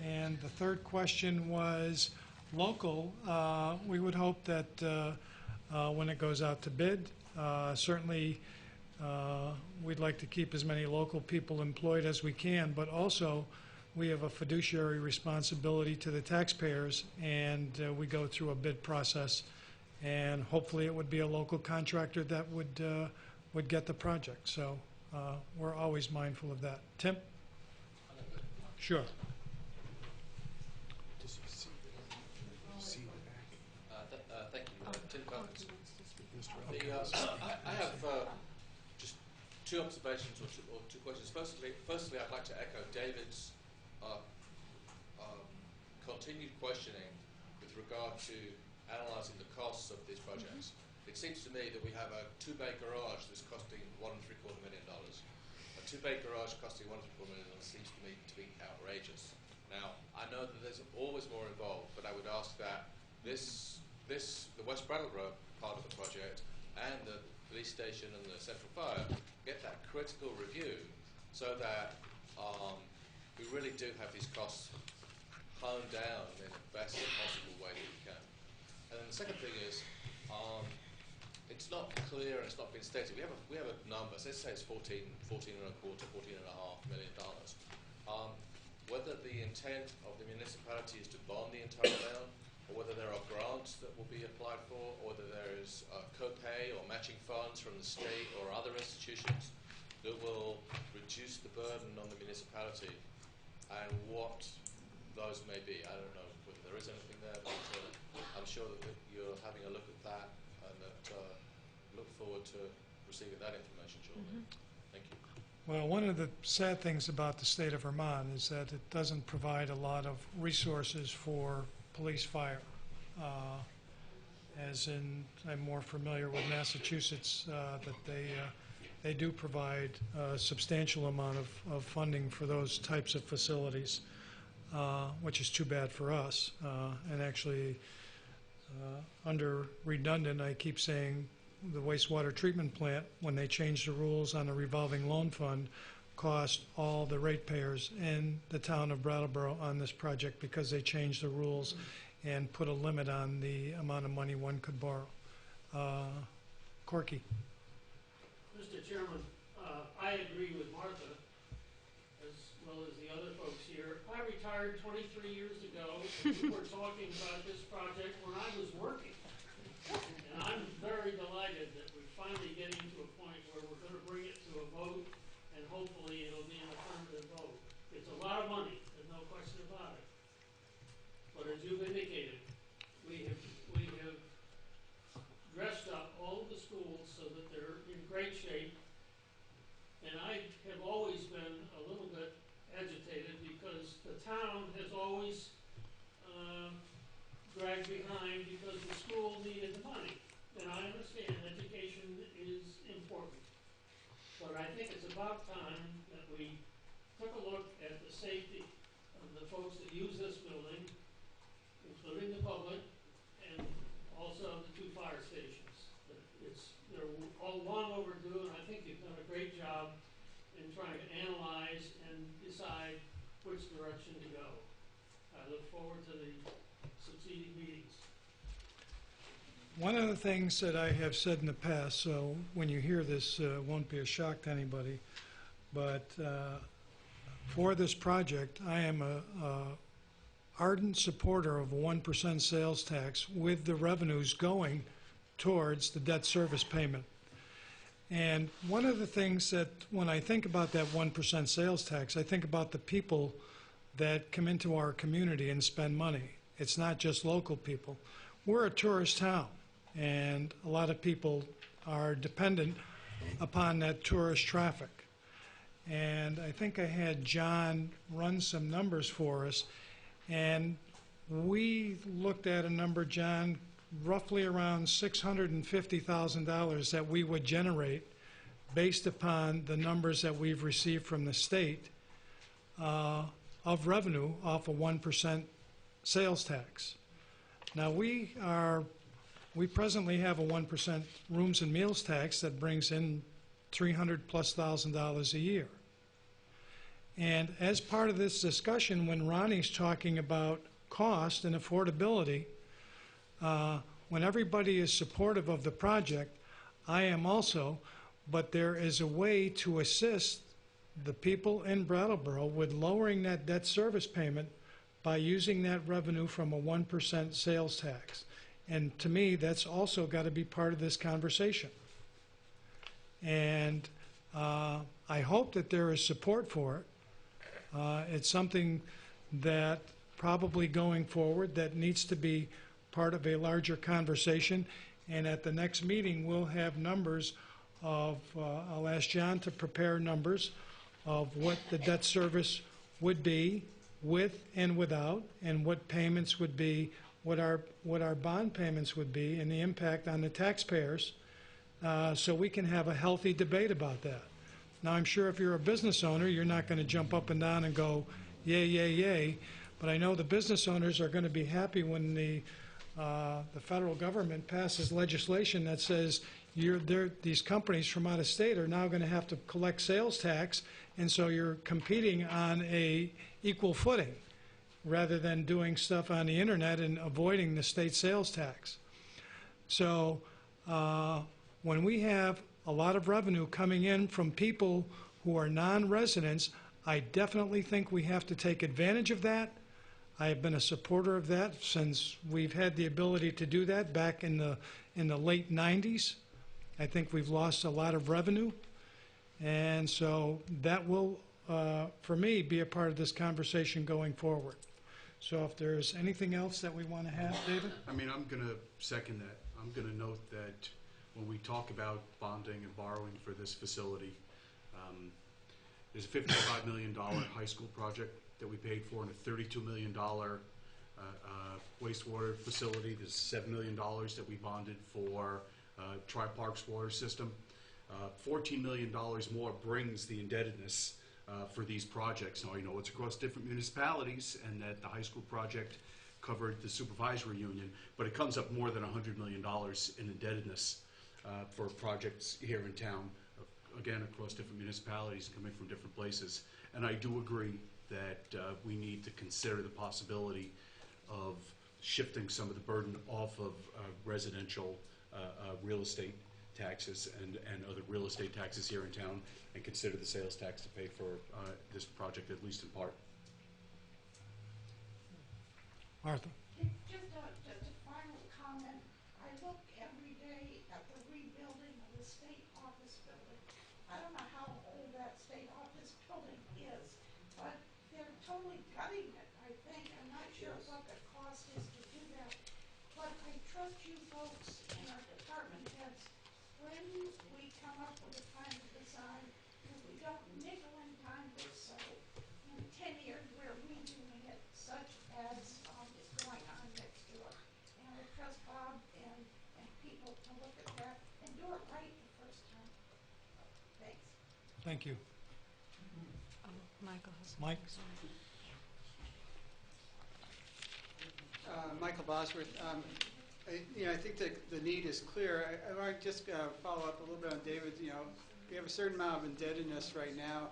And the third question was local. We would hope that when it goes out to bid, certainly we'd like to keep as many local people employed as we can, but also we have a fiduciary responsibility to the taxpayers, and we go through a bid process, and hopefully it would be a local contractor that would get the project. So we're always mindful of that. Tim? Sure. Thank you. Tim Cummins. I have just two observations or two questions. Firstly, I'd like to echo David's continued questioning with regard to analysing the costs of these projects. It seems to me that we have a two-bay garage that's costing $1.75 million. A two-bay garage costing $1.75 million seems to me to be outrageous. Now, I know that there's always more involved, but I would ask that the West Brattleboro part of the project and the police station and the central fire get that critical review so that we really do have these costs honed down in the best possible way that we can. And then the second thing is, it's not clear and it's not been stated. We have a number. So let's say it's $14.25 million. Whether the intent of the municipality is to bond the entire amount, or whether there are grants that will be applied for, or whether there is co-pay or matching funds from the state or other institutions that will reduce the burden on the municipality, and what those may be. I don't know whether there is anything there, but I'm sure that you're having a look at that, and that look forward to receiving that information shortly. Thank you. Well, one of the sad things about the state of Vermont is that it doesn't provide a lot of resources for police fire. As in, I'm more familiar with Massachusetts, that they do provide a substantial amount of funding for those types of facilities, which is too bad for us. And actually, under redundant, I keep saying the wastewater treatment plant, when they changed the rules on the revolving loan fund, cost all the ratepayers in the town of Brattleboro on this project, because they changed the rules and put a limit on the amount of money one could borrow. Corky. Mr. Chairman, I agree with Martha, as well as the other folks here. I retired 23 years ago, and we were talking about this project when I was working. And I'm very delighted that we're finally getting to a point where we're going to bring it to a vote, and hopefully it'll be an affirmative vote. It's a lot of money, there's no question about it. But as you've indicated, we have dressed up all of the schools so that they're in great shape. And I have always been a little bit agitated because the town has always dragged behind because the school about time that we took a look at the safety of the folks that use this building, including the public, and also the two fire stations. They're all long overdue, and I think you've done a great job in trying to analyze and decide which direction to go. I look forward to the succeeding meetings. One of the things that I have said in the past, so when you hear this, it won't be a shock to anybody, but for this project, I am a ardent supporter of a 1% sales tax with the revenues going towards the debt service payment. And one of the things that, when I think about that 1% sales tax, I think about the people that come into our community and spend money. It's not just local people. We're a tourist town, and a lot of people are dependent upon that tourist traffic. And I think I had John run some numbers for us, and we looked at a number, John, roughly around $650,000 that we would generate based upon the numbers that we've received from the state of revenue off a 1% sales tax. Now we presently have a 1% rooms and meals tax that brings in $300,000+ a year. And as part of this discussion, when Ronnie's talking about cost and affordability, when everybody is supportive of the project, I am also, but there is a way to assist the people in Brattleboro with lowering that debt service payment by using that revenue from a 1% sales tax. And to me, that's also got to be part of this conversation. And I hope that there is support for it. It's something that probably going forward that needs to be part of a larger conversation. And at the next meeting, we'll have numbers of, I'll ask John to prepare numbers of what the debt service would be with and without, and what payments would be, what our bond payments would be, and the impact on the taxpayers, so we can have a healthy debate about that. Now, I'm sure if you're a business owner, you're not going to jump up and down and go, yay, yay, yay, but I know the business owners are going to be happy when the federal government passes legislation that says these companies from out of state are now going to have to collect sales tax, and so you're competing on a equal footing rather than doing stuff on the internet and avoiding the state sales tax. So when we have a lot of revenue coming in from people who are non-residents, I definitely think we have to take advantage of that. I have been a supporter of that since we've had the ability to do that back in the late 90s. I think we've lost a lot of revenue. And so that will, for me, be a part of this conversation going forward. So if there's anything else that we want to have, David? I mean, I'm going to second that. I'm going to note that when we talk about bonding and borrowing for this facility, there's a $55 million high school project that we paid for, and a $32 million wastewater facility. There's $7 million that we bonded for Tri-Parks water system. $14 million more brings the indebtedness for these projects. Now, I know it's across different municipalities, and that the high school project covered the supervisory union, but it comes up more than $100 million in indebtedness for projects here in town, again, across different municipalities coming from different places. And I do agree that we need to consider the possibility of shifting some of the burden off of residential real estate taxes and other real estate taxes here in town, and consider the sales tax to pay for this project, at least in part. Martha? Just a final comment. I look every day at the rebuilding of the state office building. I don't know how old that state office building is, but they're totally gutting it, I think. I'm not sure what the cost is to do that. But I trust you folks and our department heads when we come up with a final design, and we don't nickel and dime this, so in 10 years we're redoing it, such as is going on next door. And I trust Bob and people to look at that and do it right the first time. Thanks. Thank you. Michael has. Mike? Michael Bosworth. I think the need is clear. I want to just follow up a little bit on David. We have a certain amount of indebtedness right now,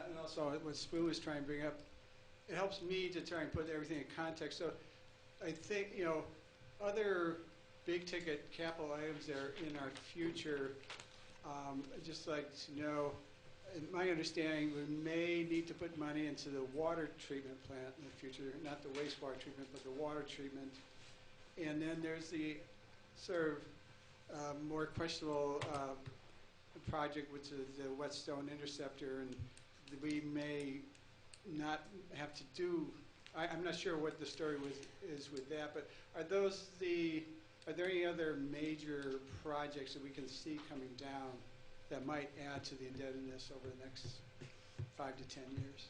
and also what Spoon was trying to bring up. It helps me to try and put everything in context. So I think, other big-ticket capital items that are in our future, I'd just like to know, in my understanding, we may need to put money into the water treatment plant in the future, not the wastewater treatment, but the water treatment. And then there's the sort of more questionable project, which is the Whetstone Interceptor, and we may not have to do. I'm not sure what the story is with that, but are there any other major projects that we can see coming down that might add to the indebtedness over the next 5 to 10 years?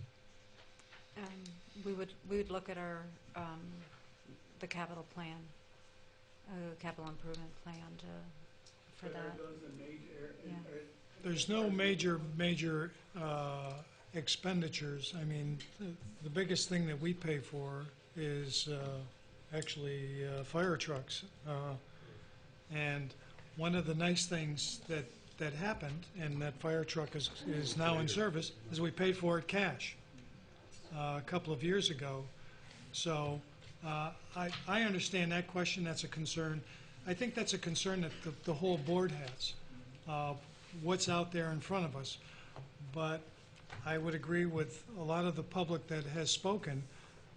We would look at our the capital plan, capital improvement plan for that. Yeah. There's no major expenditures. I mean, the biggest thing that we pay for is actually fire trucks. And one of the nice things that happened, and that fire truck is now in service, is we paid for it cash a couple of years ago. So I understand that question. That's a concern. I think that's a concern that the whole board has, what's out there in front of us. But I would agree with a lot of the public that has spoken.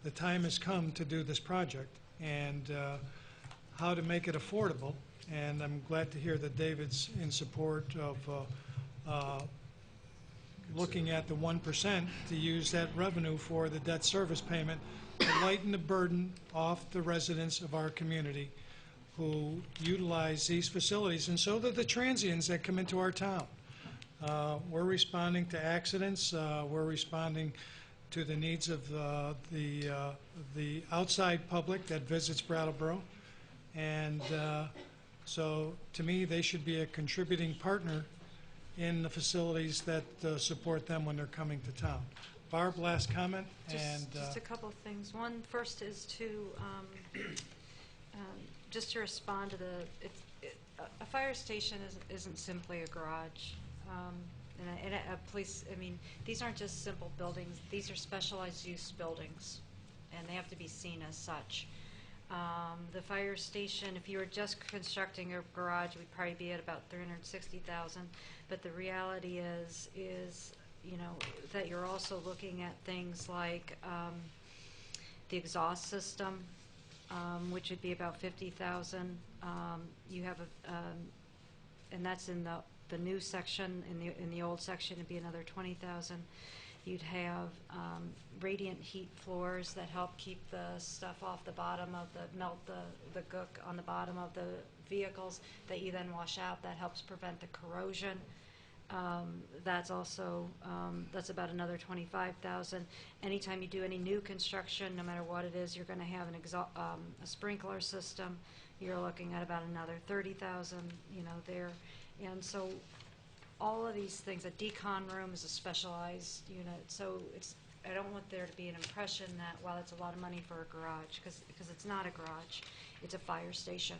The time has come to do this project, and how to make it affordable. And I'm glad to hear that David's in support of looking at the 1% to use that revenue for the debt service payment to lighten the burden off the residents of our community who utilize these facilities, and so do the transients that come into our town. We're responding to accidents. We're responding to the needs of the outside public that visits Brattleboro. And so, to me, they should be a contributing partner in the facilities that support them when they're coming to town. Barb, last comment? Just a couple of things. One, first is to just to respond to a fire station isn't simply a garage. And a police, I mean, these aren't just simple buildings. These are specialized use buildings, and they have to be seen as such. The fire station, if you were just constructing a garage, we'd probably be at about $360,000. But the reality is that you're also looking at things like the exhaust system, which would be about $50,000. You have and that's in the new section. In the old section, it'd be another $20,000. You'd have radiant heat floors that help keep the stuff off the bottom of melt the gook on the bottom of the vehicles that you then wash out. That helps prevent the corrosion. That's also, that's about another $25,000. Anytime you do any new construction, no matter what it is, you're going to have a sprinkler system. You're looking at about another $30,000, there. And so all of these things, a decon room is a specialized unit, so I don't want there to be an impression that, well, it's a lot of money for a garage, because it's not a garage, it's a fire station.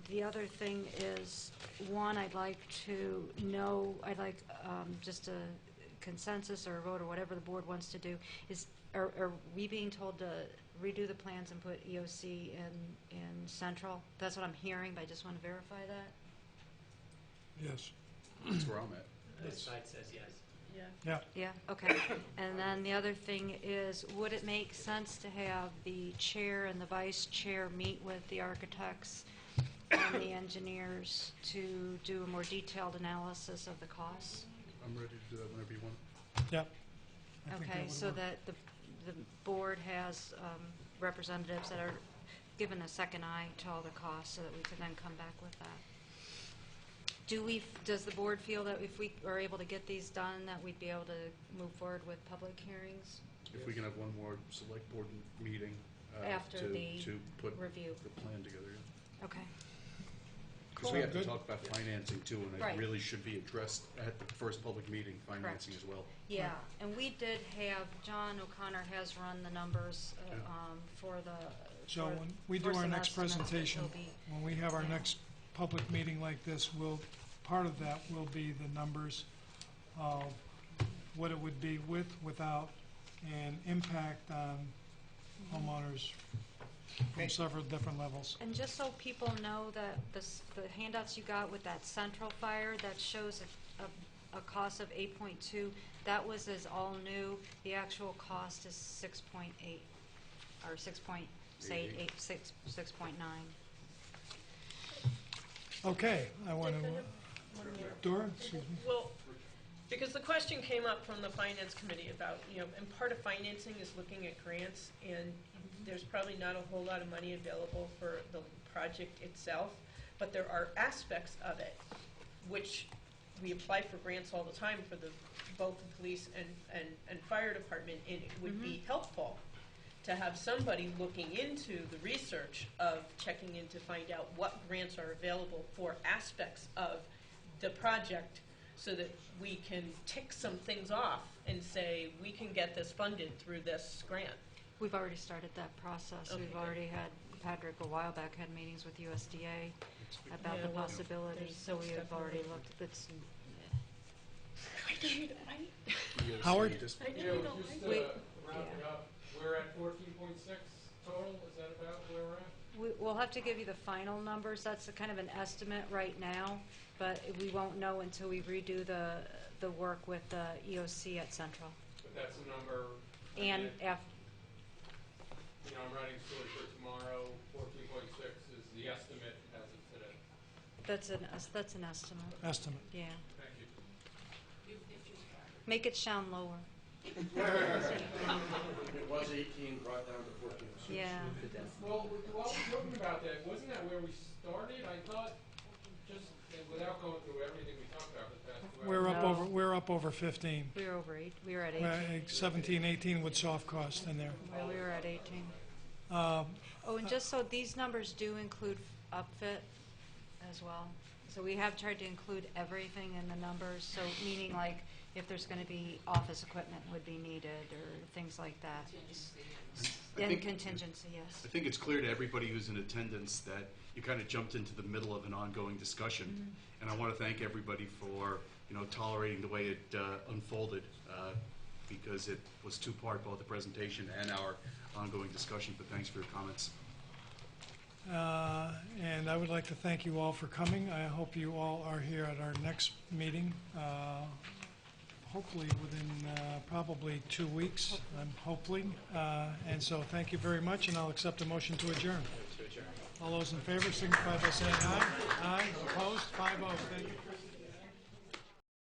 The other thing is, one, I'd like just a consensus or a vote or whatever the board wants to do, are we being told to redo the plans and put EOC in Central? That's what I'm hearing, but I just want to verify that. Yes. That's where I'm at. The site says yes. Yeah. Yeah, okay. And then the other thing is, would it make sense to have the chair and the vice chair meet with the architects and the engineers to do a more detailed analysis of the costs? I'm ready to do that whenever you want. Yeah. Okay, so that the board has representatives that are given a second eye to all the costs, so that we can then come back with that. Does the board feel that if we are able to get these done, that we'd be able to move forward with public hearings? If we can have one more select board meeting After the to put review. the plan together. Okay. Because we have to Good. talk about financing too, and it Right. really should be addressed at the first public meeting, financing as well. Yeah, and we did have, John O'Connor has run the numbers Yeah. for the. So for- when we for do our some next estimates that presentation, he'll be- when we have our yeah. next public meeting like this, part of that will be the numbers of what it would be with, without, and impact on homeowners from several different levels. And just so people know that the handouts you got with that central fire, that shows a cost of 8.2, that was as all new. The actual cost is 6.8, or 6.9. Okay, I want to, Dora, excuse me. Well, because the question came up from the finance committee about, and part of financing is looking at grants, and there's probably not a whole lot of money available for the project itself, but there are aspects of it which we apply for grants all the time for both the police and fire department, and it would be helpful to have somebody looking into the research of checking in to find out what grants are available for aspects of the project, so that we can tick some things off and say, we can get this funded through this grant. We've already started that process. Okay, We've good. already had, Patrick a while back had meetings with USDA about the Yeah, well, possibilities, there's so we have stuff already already. looked at this. Howard? I know, Just We- wrap it up, we're at 14.6 total, is that about where we're at? We'll have to give you the final numbers. That's a kind of an estimate right now, but we won't know until we redo the work with the EOC at Central. But that's a number. And I'm writing a story for tomorrow, 14.6 is the estimate as of today. that's an estimate. Estimate. Yeah. Thank you. Make it sound lower. It was 18, brought down to 14. Yeah. Well, while we're talking about that, wasn't that where we started? I thought, just without going through everything we talked about for the past 2 hours. We're up over 15. We were over 8. We were at We're 18. at 17, 18 with soft cost in there. Well, we were at 18. Um, Oh, and just so these numbers do include upfit as well. So we have tried to include everything in the numbers, so meaning like if there's going to be office equipment would be needed or things like that. I And think- contingency, yes. I think it's clear to everybody who's in attendance that you kind of jumped into the middle of an ongoing discussion. And I want to thank everybody for, tolerating the way it unfolded, because it was two-part, both the presentation and our ongoing discussion, but thanks for your comments. And I would like to thank you all for coming. I hope you all are here at our next meeting, hopefully within probably 2 weeks, I'm hoping. And so thank you very much, and I'll accept a motion to adjourn. All those in favor signify by saying aye. Aye. Opposed? 5-0. Thank you.